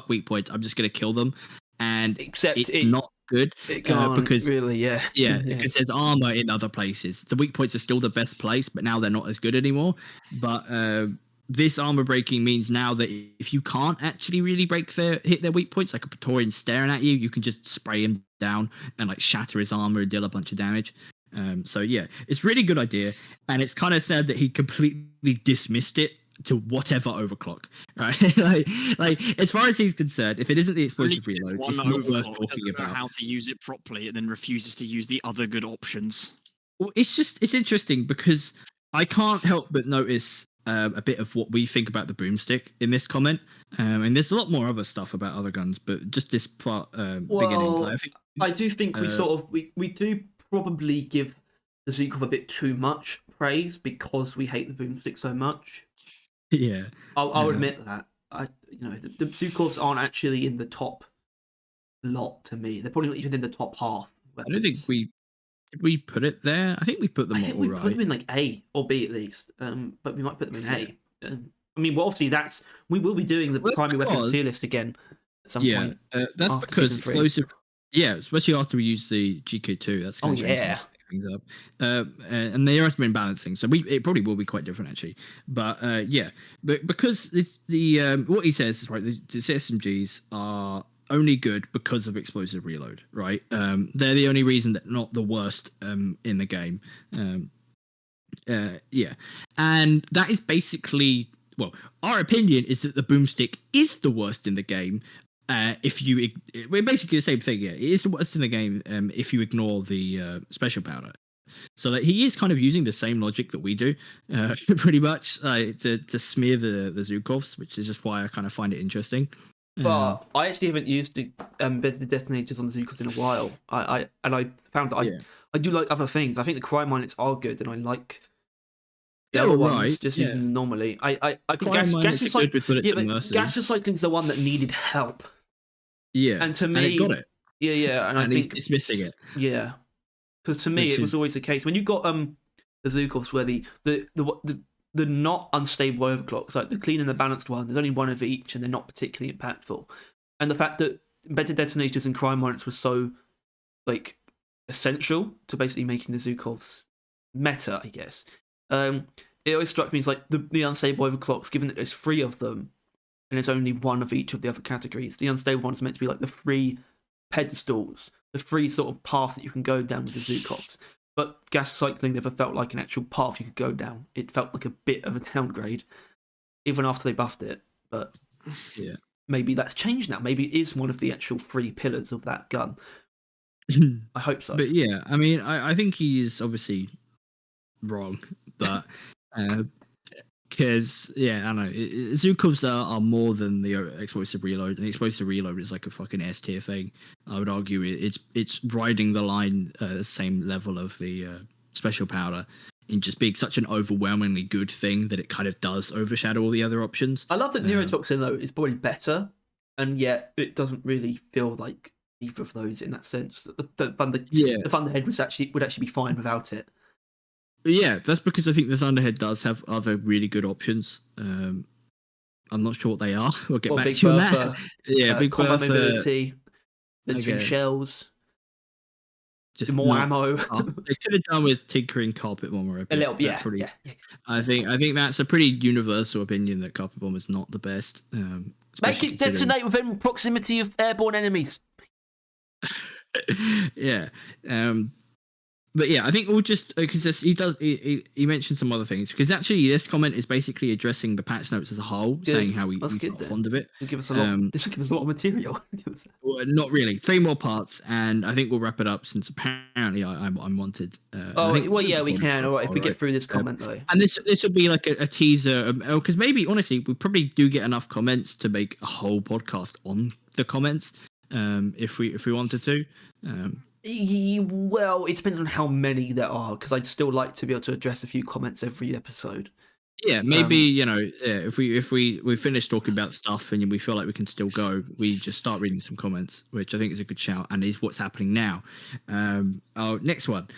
weak points. I'm just gonna kill them, and it's not good because really, because there's armor in other places. The weak points are still the best place, but now they're not as good anymore. But this armor breaking means now that if you can't actually really hit their weak points, like a Praetorian staring at you, you can just spray him down and like shatter his armor and deal a bunch of damage. So yeah, it's a really good idea, and it's kind of sad that he completely dismissed it to whatever overclock, right? like as far as he's concerned, if it isn't the explosive reload, it's not worth talking about. How to use it properly, and then refuses to use the other good options. Well, it's interesting because I can't help but notice a bit of what we think about the boomstick in this comment, and there's a lot more other stuff about other guns, but just this part beginning. I do think we do probably give the Zukov a bit too much praise because we hate the boomstick so much. Yeah, I'll admit that. The Zukovs aren't actually in the top lot to me. They're probably not even in the top half. I don't think did we put it there? I think we put them. I think we put them in like A or B at least. But we might put them in A. I mean, obviously we will be doing the primary weapons tier list again at some point. That's because explosive. Yeah, especially after we use the GK2. That's going to change things up. And there has been balancing, so it probably will be quite different actually. But but because the what he says is right. The SMGs are only good because of explosive reload, right? They're the only reason that not the worst in the game. And that is basically, well, our opinion is that the boomstick is the worst in the game. We're basically the same thing. Yeah, it is the worst in the game if you ignore the special powder. So he is kind of using the same logic that we do, pretty much, to smear the Zukovs, which is just why I kind of find it interesting. But I actually haven't used the detonators on the Zukovs in a while. I found that I do like other things. I think the crime miners are good, and I like the other ones just using them normally. I think gas recycling is the one that needed help. Yeah, and to me, and it got it. Yeah, and I think it's missing it. Yeah, because to me it was always the case when you got the Zukovs where the not unstable overclocks, like the clean and the balanced one, there's only one of each, and they're not particularly impactful. And the fact that embedded detonators and crime miners were so like essential to basically making the Zukovs meta, I guess. It always struck me as like the unstable overclocks, given that there's 3 of them, and there's only one of each of the other categories. The unstable one is meant to be like the 3 pedestals, the 3 sort of path that you can go down with the Zukovs. But gas recycling never felt like an actual path you could go down. It felt like a bit of a downgrade, even after they buffed it. But maybe that's changed now. Maybe it is one of the actual 3 pillars of that gun. I hope so. But yeah, I mean, I think he's obviously wrong, but because I don't know, Zukovs are more than the explosive reload. And the explosive reload is like a fucking S tier thing. I would argue it's riding the line, same level of the special powder in just being such an overwhelmingly good thing that it kind of does overshadow all the other options. I love that neurotoxin though is probably better, and yet it doesn't really feel like either of those in that sense. The Thunderhead would actually be fine without it. Yeah, that's because I think the Thunderhead does have other really good options. I'm not sure what they are. We'll get back Big to you on Bertha, that. Yeah, Big combat Bertha, mobility, entering shells, just more ammo. They could have done with tinkering Carpet Bomber a little, yeah. I think that's a pretty universal opinion that Carpet Bomber is not the best. Make it detonate within proximity of airborne enemies. Yeah. But yeah, I think we'll just because he mentioned some other things because actually this comment is basically addressing the patch notes as a whole, saying how he's not fond of it. Give us a lot. This will give us a lot of material. Well, not really. 3 more parts, and I think we'll wrap it up since apparently I'm wanted. We can. All right, if we get through this comment though, and this will be like a teaser because maybe honestly we probably do get enough comments to make a whole podcast on the comments if we wanted to. Well, it depends on how many there are, because I'd still like to be able to address a few comments every episode. Yeah, maybe if we finish talking about stuff and we feel like we can still go, we just start reading some comments, which I think is a good shout and is what's happening now. Next one.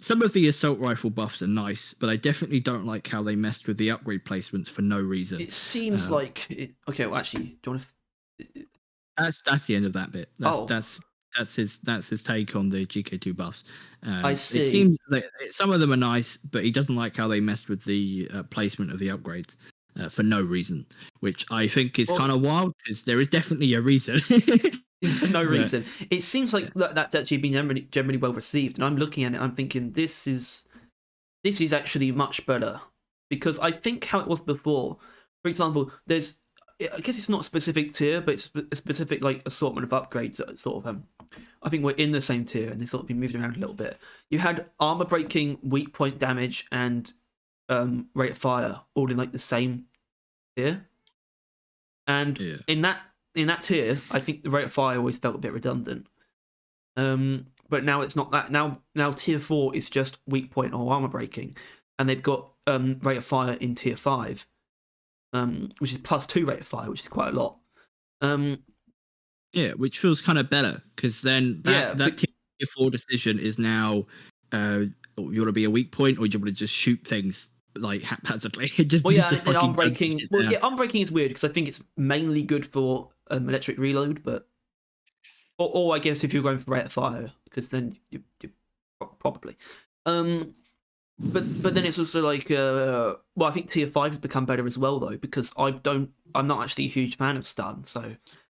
Some of the assault rifle buffs are nice, but I definitely don't like how they messed with the upgrade placements for no reason. It seems okay. Well, actually, do you want to? That's the end of that bit. That's his take on the GK2 buffs. I see. It seems like some of them are nice, but he doesn't like how they messed with the placement of the upgrades for no reason, which I think is kind of wild because there is definitely a reason. For no reason. It seems like that's actually been generally well received, and I'm looking at it, I'm thinking this is actually much better, because I think how it was before. For example, I guess it's not a specific tier, but it's a specific assortment of upgrades that sort of I think we're in the same tier, and they sort of been moved around a little bit. You had armor breaking, weak point damage, and rate of fire all in the same tier. And in that tier, I think the rate of fire always felt a bit redundant. But now it's not that. Now tier 4 is just weak point or armor breaking, and they've got rate of fire in tier 5. Which is +2 rate of fire, which is quite a lot. Which feels kind of better because then that tier 4 decision is now you want to be a weak point or you want to just shoot things haphazardly. Unbreaking. Unbreaking is weird because I think it's mainly good for electric reload, but or I guess if you're going for rate of fire, because then you probably. But then it's also I think tier 5 has become better as well though, because I'm not actually a huge fan of stun,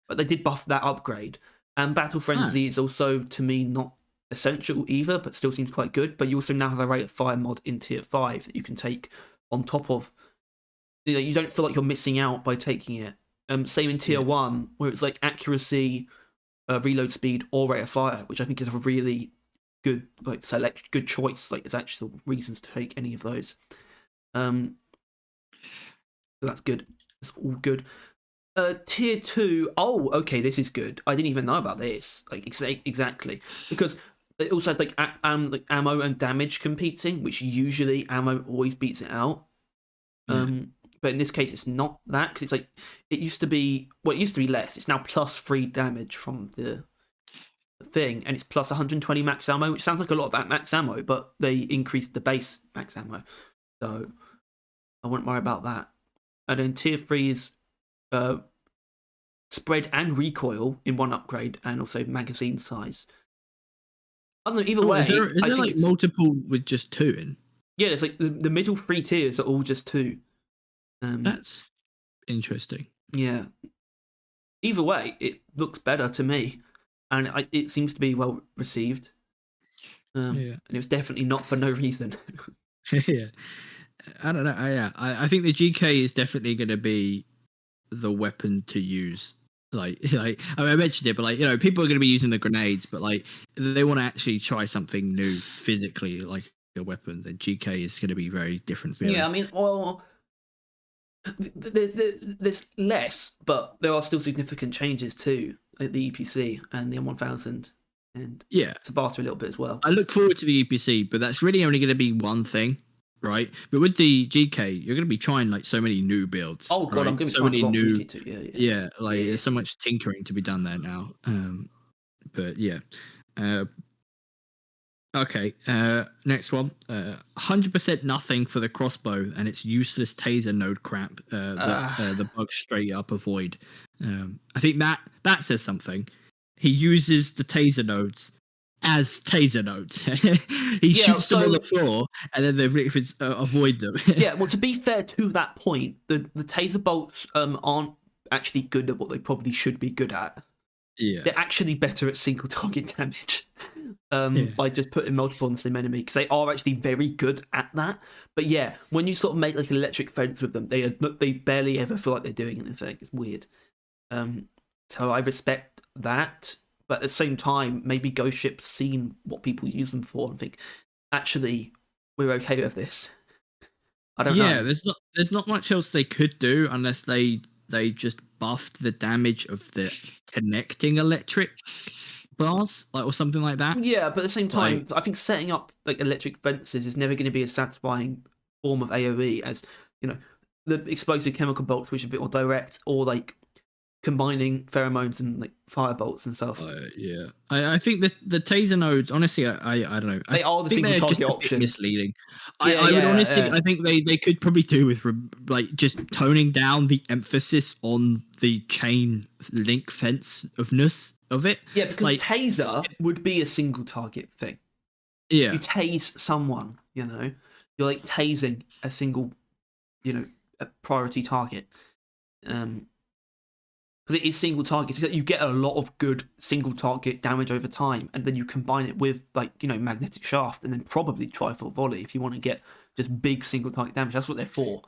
but they did buff that upgrade, and battle frenzy is also to me not essential either, but still seems quite good. But you also now have a rate of fire mod in tier 5 that you can take on top of. You don't feel like you're missing out by taking it. Same in tier 1 where it's accuracy, reload speed, or rate of fire, which I think is a really good good choice. There's actual reasons to take any of those. So that's good. That's all good. Tier 2. Oh, okay, this is good. I didn't even know about this. Exactly, because they also had ammo and damage competing, which usually ammo always beats it out. But in this case, it's not that, because it's it used to be less. It's now +3 damage from the thing, and it's plus 120 max ammo, which sounds like a lot of max ammo, but they increased the base max ammo, so I wouldn't worry about that. And then tier 3 is spread and recoil in one upgrade, and also magazine size. I don't know, either way. Is there multiple with just 2 in? Yeah, it's the middle 3 tiers are all just 2. That's interesting. Yeah. Either way, it looks better to me. And it seems to be well received. And it was definitely not for no reason. Yeah. I don't know. I think the GK is definitely going to be the weapon to use. I mentioned it, but people are going to be using the grenades, but they want to actually try something new physically, like a weapon. And GK is going to be very different feeling. Yeah, I mean, well, there's less, but there are still significant changes too. The EPC and the M1000. and Yeah, Tabata a little bit as well. I look forward to the EPC, but that's really only going to be one thing, right? But with the GK, you're going to be trying like so many new builds. Oh god, right? I'm going to be so trying many a lot new. of GK too. Yeah, like there's so much tinkering to be done there now. But yeah. Okay, next one. 100% nothing for the crossbow and its useless taser node crap that the bugs straight up avoid. I think that says something. He uses the taser nodes as taser nodes. He shoots them on the floor and then the Rickfords avoid them. Yeah, well, to be fair to that point, the taser bolts aren't actually good at what they probably should be good at. Yeah. They're actually better at single target damage by just putting multiple on the same enemy, because they are actually very good at that. But yeah, when you sort of make like an electric fence with them, they barely ever feel like they're doing anything. It's weird. So I respect that, but at the same time, maybe Ghost Ship's seen what people use them for and think, actually, we're okay with this. I don't know. Yeah, there's not much else they could do unless they just buffed the damage of the connecting electric bars, like, or something like that. Yeah, but at the same time, I think setting up like electric fences is never going to be a satisfying form of AoE as, you know, the explosive chemical bolts, which are a bit more direct, or like combining pheromones and like fire bolts and stuff. Yeah, I think the taser nodes, honestly, I don't know. They are the single target option. Misleading. I would honestly, I think they could probably do with like just toning down the emphasis on the chain link fence ofness of it. Yeah, because like, taser would be a single target thing. Yeah, you tase someone, you know, you're like tasing a single, you know, a priority target. Because it is single target, so that you get a lot of good single target damage over time, and then you combine it with, like, you know, magnetic shaft, and then probably trifle volley if you want to get just big single target damage. That's what they're for.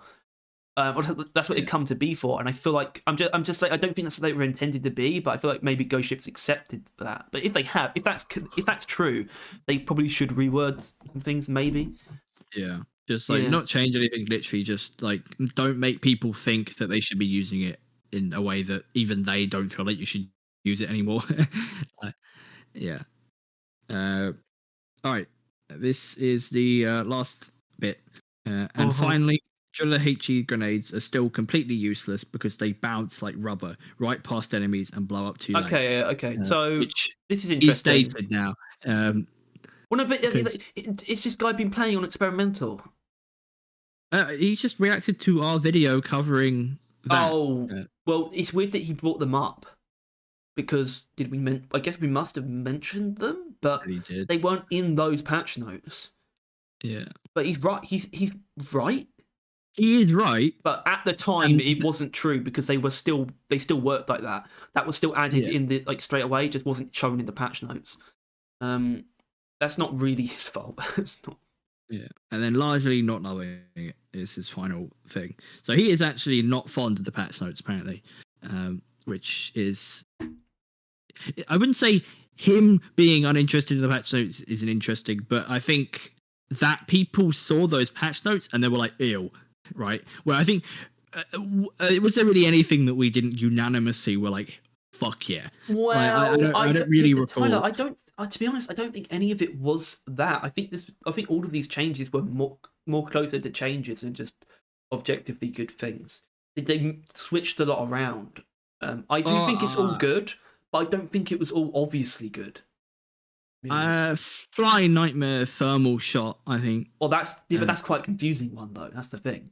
That's what they come to be for, and I feel like I'm just like, I don't think that's what they were intended to be, but I feel like maybe Ghost Ship's accepted that. But if they have, if that's true, they probably should reword some things, maybe. Yeah, just like not change anything. Literally, just like don't make people think that they should be using it in a way that even they don't feel like you should use it anymore. Yeah. All right. This is the last bit, and finally. Julla HE grenades are still completely useless because they bounce like rubber right past enemies and blow up too late. Okay. So this is interesting. He's stated now. Well, no, but it's this guy been playing on experimental. He just reacted to our video covering that. Oh, well, it's weird that he brought them up because I guess we must have mentioned them, but they weren't in those patch notes. Yeah, but he's right. He's right. He is right, but at the time it wasn't true because they still worked like that. That was still added in the like straight away. It just wasn't shown in the patch notes. That's not really his fault. It's not. Yeah, and then largely not knowing it is his final thing. So he is actually not fond of the patch notes apparently, which is, I wouldn't say him being uninterested in the patch notes isn't interesting, but I think that people saw those patch notes and they were like, ew. Right, where I think was there really anything that we didn't unanimously were like, fuck yeah? Well, I don't really recall. Tyler, to be honest, I don't think any of it was that. I think all of these changes were more closer to changes than just objectively good things. They switched a lot around. I do think it's all good, but I don't think it was all obviously good. Flying Nightmare thermal shot, I think. Well, but that's quite a confusing one though. That's the thing.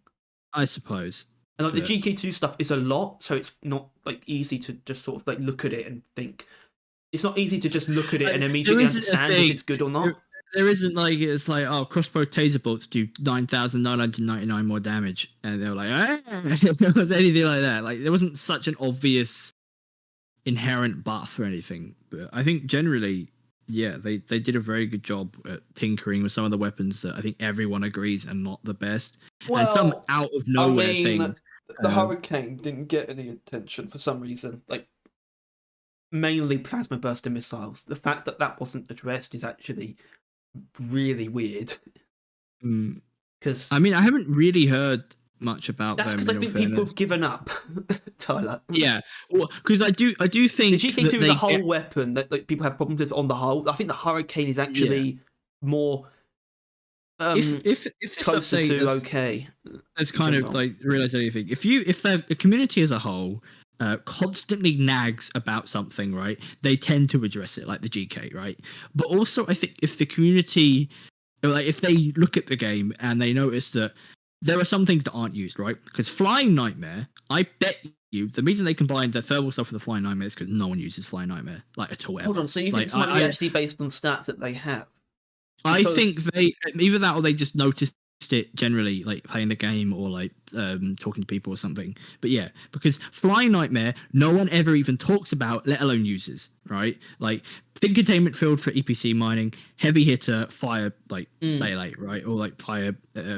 I suppose. And like the GK2 stuff is a lot, so it's not like easy to just sort of like look at it and think. It's not easy to just look at it and immediately understand if it's good or not. There isn't like it's like, oh, crossbow taser bolts do 9,999 more damage, and they were like, there was anything like that. Like there wasn't such an obvious inherent buff or anything. But I think generally. Yeah, they did a very good job at tinkering with some of the weapons that I think everyone agrees are not the best. Well, and some out of nowhere things. The Hurricane didn't get any attention for some reason. Like, mainly plasma buster missiles. The fact that wasn't addressed is actually really weird. Because I mean, I haven't really heard much about That's them. because I think people have given up, Tyler. Yeah, well, because I do think. The GK2 is a whole weapon that like people have problems with on the whole. I think the Hurricane is actually more. If this closer update to okay, as kind of like realize anything, if the community as a whole constantly nags about something, right, they tend to address it, like the GK, right? But also, I think if the community, like, if they look at the game and they notice that there are some things that aren't used, right? Because Flying Nightmare, I bet you, the reason they combined the thermal stuff with the Flying Nightmare is because no one uses Flying Nightmare, like, at all. Hold on, so you think this might be actually based on stats that they have? I think they either that or they just noticed it generally, like playing the game or like talking to people or something. But yeah, because Flying Nightmare, no one ever even talks about, let alone uses, right? Like thin containment field for EPC mining, heavy hitter, fire, like daylight, right? Or like fire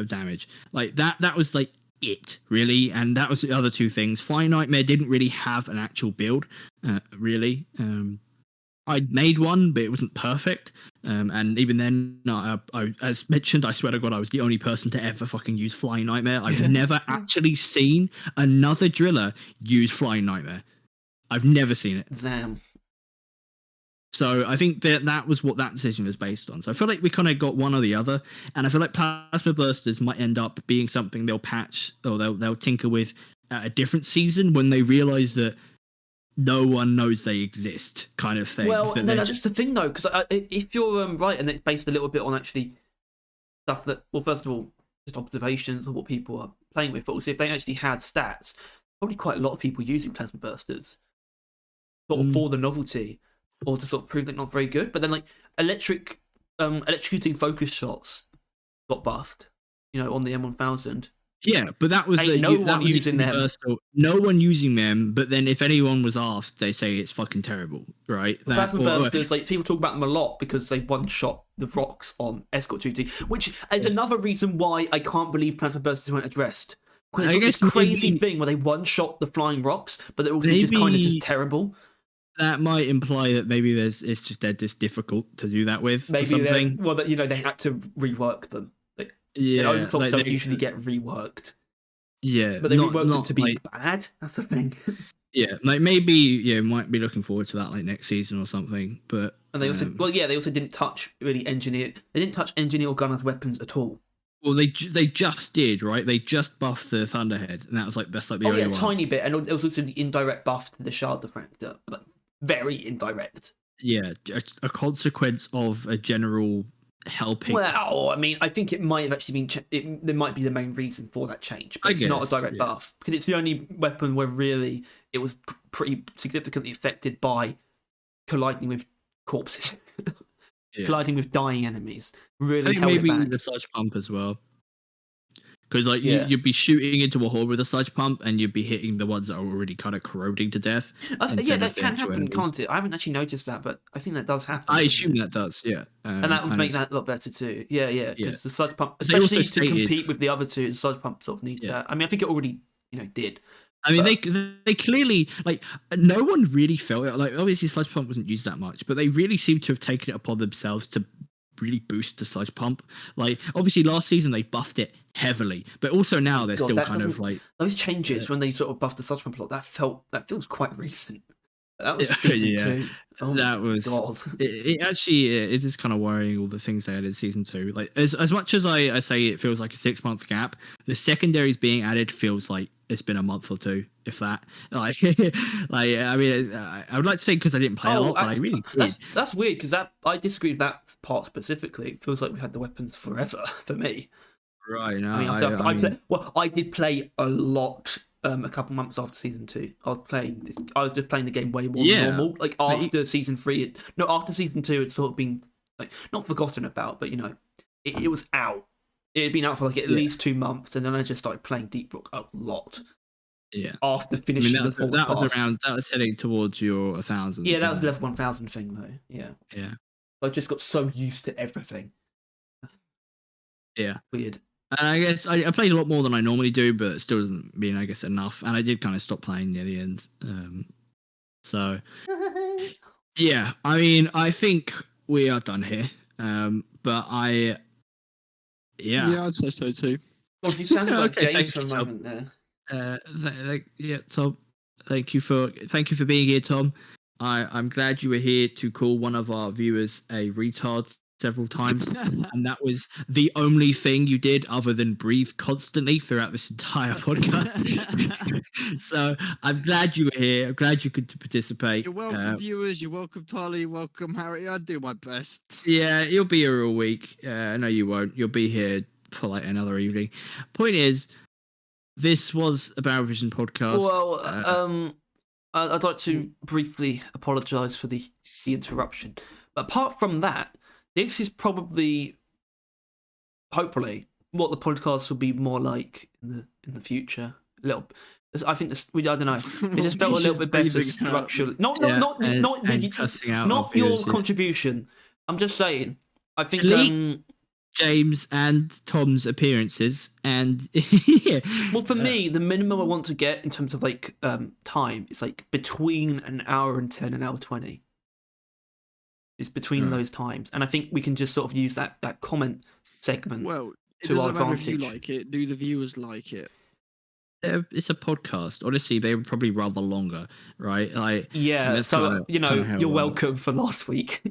damage. Like that was like it, really. And that was the other two things. Flying Nightmare didn't really have an actual build, really. I made one, but it wasn't perfect. And even then, I, as mentioned, I swear to God, I was the only person to ever fucking use Flying Nightmare. I've never actually seen another driller use Flying Nightmare. I've never seen it. Damn. So I think that was what that decision was based on. So I feel like we kind of got one or the other, and I feel like Plasma Bursters might end up being something they'll patch or they'll tinker with at a different season when they realize that no one knows they exist, kind of thing. Well, no, that's just the thing, though, because if you're right, and it's based a little bit on actually stuff that, well, first of all, just observations of what people are playing with, but also if they actually had stats, probably quite a lot of people using Plasma Bursters, sort of for the novelty, or to sort of prove they're not very good. But then, like, electrocuting focus shots got buffed, on the M1000. Yeah, but that was no one using them. No one using them. But then, if anyone was asked, they say it's fucking terrible, right? Plasma Bursters, like people talk about them a lot because they one-shot the rocks on escort duty, which is another reason why I can't believe Plasma Bursters weren't addressed. I guess this crazy thing where they one-shot the flying rocks, but they're also just kind of just terrible. That might imply that maybe they're just difficult to do that with. Maybe something. They had to rework them. Yeah, overclocks don't usually get reworked. Yeah, but they reworked them to be bad. That's the thing. Yeah, like maybe might be looking forward to that like next season or something. But they also they also didn't touch engineer or gunners weapons at all. Well, they just did, right? They just buffed the Thunderhead, and that's like the only one. A tiny bit, and it was also the indirect buff to the Shard Diffractor, but very indirect. Yeah, just a consequence of a general helping. Well, I mean, I think it might have actually been. There might be the main reason for that change, but it's not a direct buff because it's the only weapon where really it was pretty significantly affected by colliding with corpses, colliding with dying enemies. Really held maybe it back. The sludge pump as well, because you'd be shooting into a hole with a sludge pump, and you'd be hitting the ones that are already kind of corroding to death. That can happen, can't it? I haven't actually noticed that, but I think that does happen. I assume that does, yeah. And that would make that a lot better too. Yeah. Because the sludge pump, especially to compete with the other two, the sludge pump sort of needs that. I mean, I think it already, did. I mean, they clearly, like, no one really felt it. Like, obviously, sludge pump wasn't used that much, but they really seem to have taken it upon themselves to really boost the sludge pump. Like, obviously, last season they buffed it heavily, but also now they're still kind of like those changes when they sort of buffed the sludge pump a lot. That feels quite recent. That was season 2. Oh, that was God. It actually it is kind of worrying, all the things they added season 2. Like as much as I say it feels like a 6-month gap, the secondaries being added feels like it's been a month or two, if that. Like, I mean, I would like to say because I didn't play a lot, but I really did. That's weird because I disagree with that part specifically. It feels like we've had the weapons forever for me. Right. No, I did play a lot. A couple months after season 2, I was just playing the game way more than normal. Like after season 3, after season 2, it's sort of been like not forgotten about, but it was out. It had been out for like at least 2 months, and then I just started playing Deep Rock a lot. Yeah. After finishing that was heading towards your 1,000. Yeah, that was level 1,000 thing though. Yeah. Yeah. I just got so used to everything. Yeah. Weird. I guess I played a lot more than I normally do, but it still doesn't mean, I guess, enough. And I did kind of stop playing near the end. So, yeah, I mean, I think we are done here. But yeah, I'd say so too. God, you sounded like Okay, James thank for a you, moment there. Tom. Thank you for being here, Tom. I'm glad you were here to call one of our viewers a retard several times, and that was the only thing you did other than breathe constantly throughout this entire podcast. So I'm glad you were here. I'm glad you could participate. You're welcome, viewers. You're welcome, Tolly. You're welcome, Harry. I do my best. Yeah, you'll be here all week. No, you won't. You'll be here for like another evening. Point is, this was a Barrel Vision podcast. Well, I'd like to briefly apologise for the interruption. But apart from that, this is probably, hopefully, what the podcast will be more like in the future. A little. I think I don't know. It just felt a little bit better structurally. Not your contribution. I'm just saying. I think James and Tom's appearances, and yeah. Well, for me, the minimum I want to get in terms of like time is like between an hour and 10 and hour 20. It's between those times, and I think we can just sort of use that comment segment. Well, to our advantage. If you like it, do the viewers like it? It's a podcast. Honestly, they were probably rather longer, right? Like, yeah. So you're welcome for last week.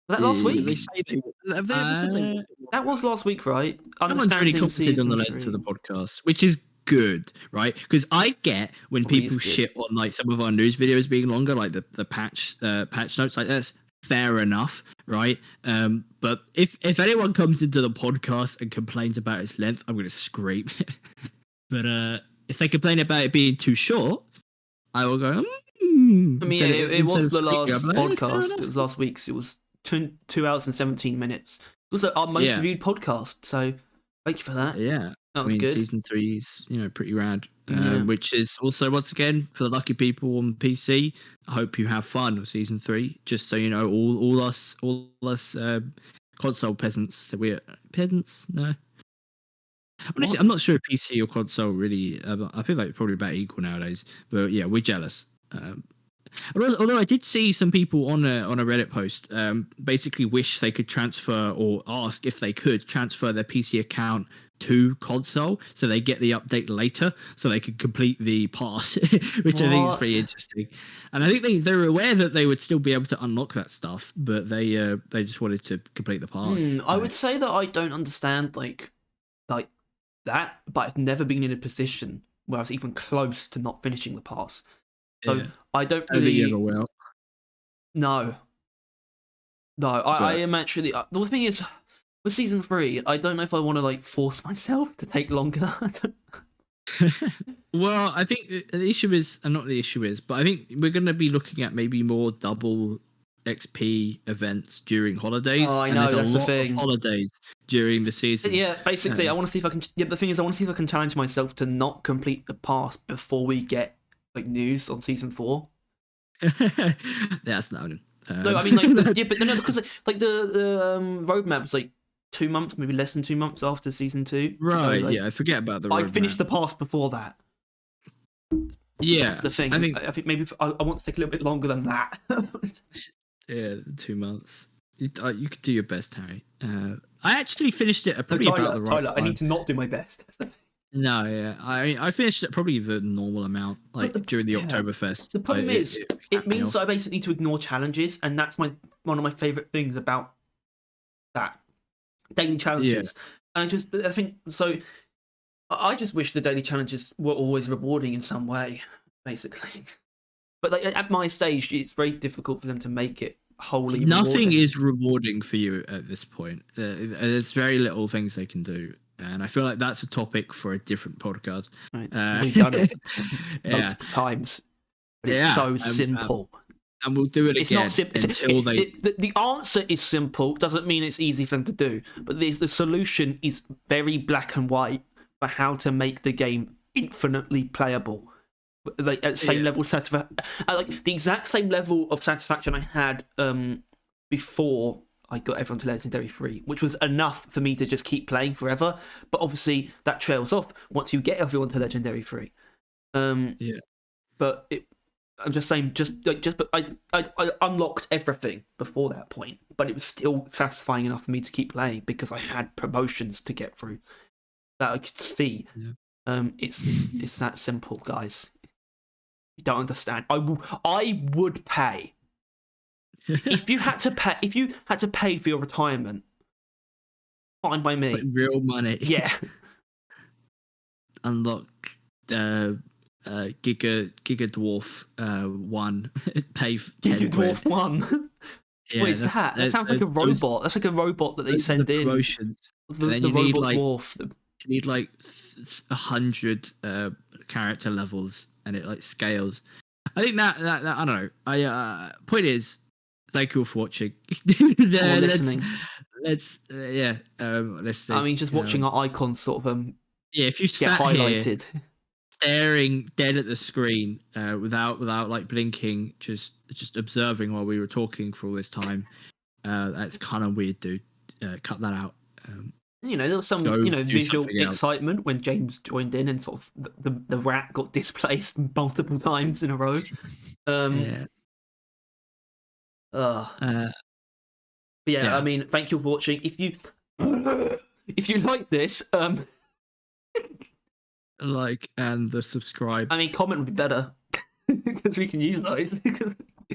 Was that last week? They say have they ever said they that was last week, right? Someone's really commented on the length of the podcast, which is good, right? Because I get when people shit on like some of our news videos being longer, like the patch notes, like that's fair enough, right? But if anyone comes into the podcast and complains about its length, I'm going to scream. But if they complain about it being too short, I will go. I mean, it was the last podcast. It was last week's. It was 2 hours and 17 minutes. It was our most reviewed podcast, so thank you for that. Yeah, that was good. Season 3's, pretty rad. Which is also, once again, for the lucky people on PC, I hope you have fun with Season 3. Just so you know, all us console peasants. We're peasants? No. Honestly, I'm not sure if PC or console really. I feel like probably about equal nowadays. But yeah, we're jealous. Although I did see some people on a Reddit post basically wish they could transfer or ask if they could transfer their PC account to console so they get the update later so they could complete the pass, which I think is pretty interesting. And I think they're aware that they would still be able to unlock that stuff, but they just wanted to complete the pass. I would say that I don't understand like that, but I've never been in a position where I was even close to not finishing the pass. So I don't really. You ever will. No, I am actually. The thing is, with Season 3, I don't know if I want to like force myself to take longer. Well, I think the issue is, and not the issue is, but I think we're going to be looking at maybe more double XP events during holidays. Oh, I know, and that's the thing. Of holidays during the season. Yeah, basically, I want to see if I can. Yeah, the thing is, I want to see if I can challenge myself to not complete the pass before we get like news on Season 4. That's not. No, I mean like but no, because like the roadmap's like 2 months, maybe less than 2 months after Season 2. Right. So, like, yeah, I forget about the roadmap. I finished the pass before that. Yeah, that's the thing. I think maybe I want to take a little bit longer than that. Yeah, 2 months. You could do your best, Harry. I actually finished it probably about the right time. I need to not do my best. No, yeah, I finished it probably the normal amount, like during the Oktoberfest. The problem is, it means that I basically need to ignore challenges, and that's one of my favorite things about that daily challenges. Yeah. And I think so. I just wish the daily challenges were always rewarding in some way, basically. But like at my stage, it's very difficult for them to make it wholly. Nothing rewarding. is rewarding for you at this point. There's very little things they can do. And I feel like that's a topic for a different podcast. Right. We've done it multiple times. But it's so simple. And we'll do it again. It's not simple. The answer is simple. Doesn't mean it's easy for them to do. But the solution is very black and white for how to make the game infinitely playable. Like at the same level of satisfaction. Like the exact same level of satisfaction I had before I got everyone to Legendary 3, which was enough for me to just keep playing forever. But obviously, that trails off once you get everyone to Legendary 3. But I'm just saying, but I unlocked everything before that point, but it was still satisfying enough for me to keep playing because I had promotions to get through. that I could see. Yeah. It's that simple, guys. You don't understand. I would pay if you had to pay for your retirement. Fine by me. Like real money. Yeah. Unlock Giga Dwarf 1. Pay 10 Giga Dwarf quid. 1. Yeah, What is that? That sounds like a robot. That's like a robot that they send in. Promotions. The robot dwarf. You need like 100 character levels, and it like scales. I think that I don't know. Point is, thank you all for watching. Listening. Let's listening. I mean, just watching our icons sort of yeah, if you get sat highlighted, here staring dead at the screen without like blinking, just observing while we were talking for all this time, that's kind of weird, dude. Cut that out. there was some visual excitement when James joined in and sort of the rat got displaced multiple times in a row. Yeah. I mean, thank you for watching. If you like this, like and the subscribe. I mean, comment would be better because we can use those.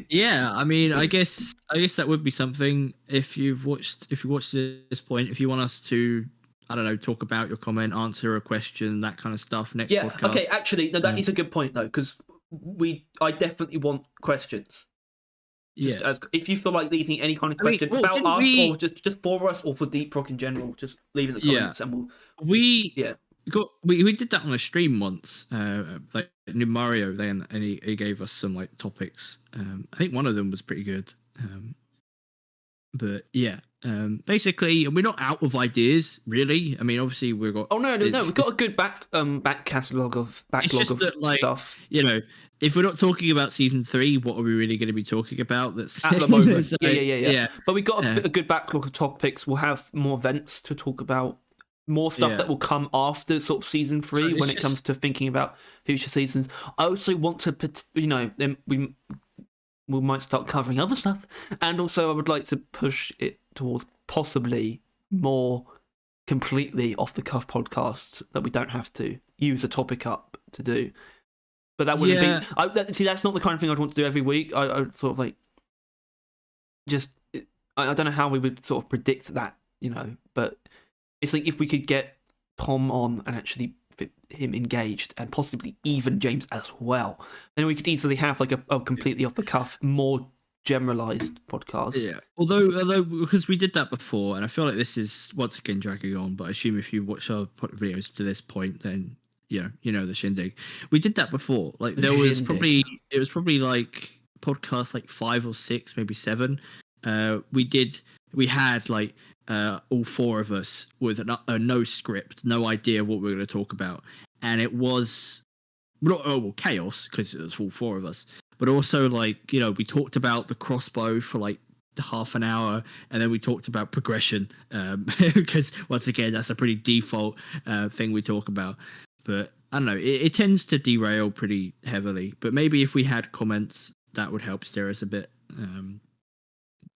Yeah, I mean, I guess that would be something if you've watched this point. If you want us to, I don't know, talk about your comment, answer a question, that kind of stuff. Next podcast. Okay. Actually, no, that is a good point though, because I definitely want questions. If you feel like leaving any kind of question about us or just for us or for Deep Rock in general, just leave it in the comments and we did that on a stream once. Like new Mario, and he gave us some like topics. I think one of them was pretty good. But yeah, basically we're not out of ideas really. I mean, obviously we've got. Oh no, we've got a good backlog of stuff. If we're not talking about season 3, what are we really going to be talking about? That's at the moment. So, yeah. But we've got a good backlog of topics. We'll have more events to talk about, more stuff that will come after sort of season 3 when it comes to thinking about future seasons. I also want to, then we might start covering other stuff, and also I would like to push it towards possibly more completely off the cuff podcasts that we don't have to use a topic up to do. But that wouldn't be. That's not the kind of thing I'd want to do every week. I sort of like I don't know how we would sort of predict that, But it's like if we could get Tom on and actually fit him engaged, and possibly even James as well, then we could easily have like a completely off the cuff, more generalized podcast. Yeah. Although because we did that before, and I feel like this is once again dragging on. But I assume if you watch our videos to this point, then. You know the shindig. We did that before. Like it was probably like podcast like 5 or 6, maybe 7. We had like all 4 of us with a no script, no idea of what we were going to talk about, and it was chaos because it was all 4 of us. But also like we talked about the crossbow for like half an hour, and then we talked about progression because once again that's a pretty default thing we talk about. But I don't know, it tends to derail pretty heavily. But maybe if we had comments, that would help steer us a bit.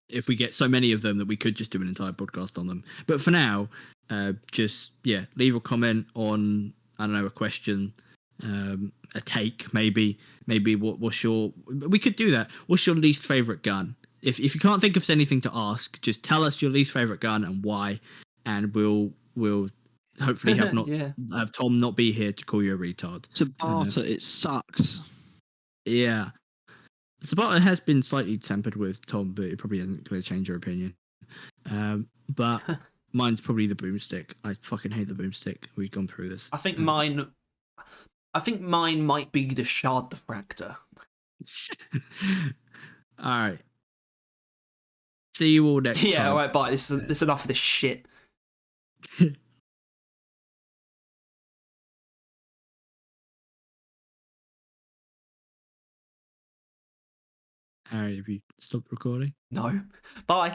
If we get so many of them that we could just do an entire podcast on them. But for now, leave a comment on, I don't know, a question, a take, maybe what's your... We could do that. What's your least favorite gun? If you can't think of anything to ask, just tell us your least favorite gun and why, and we'll hopefully have Tom not be here to call you a retard. Sabata, it sucks. Yeah. Sabata has been slightly tempered with Tom, but it probably isn't going to change your opinion. But mine's probably the boomstick. I fucking hate the boomstick. We've gone through this. I think mine might be the shard diffractor. All right. See you all next time. Yeah, all right, bye. This is enough of this shit. Harry, have you stopped recording? No. Bye.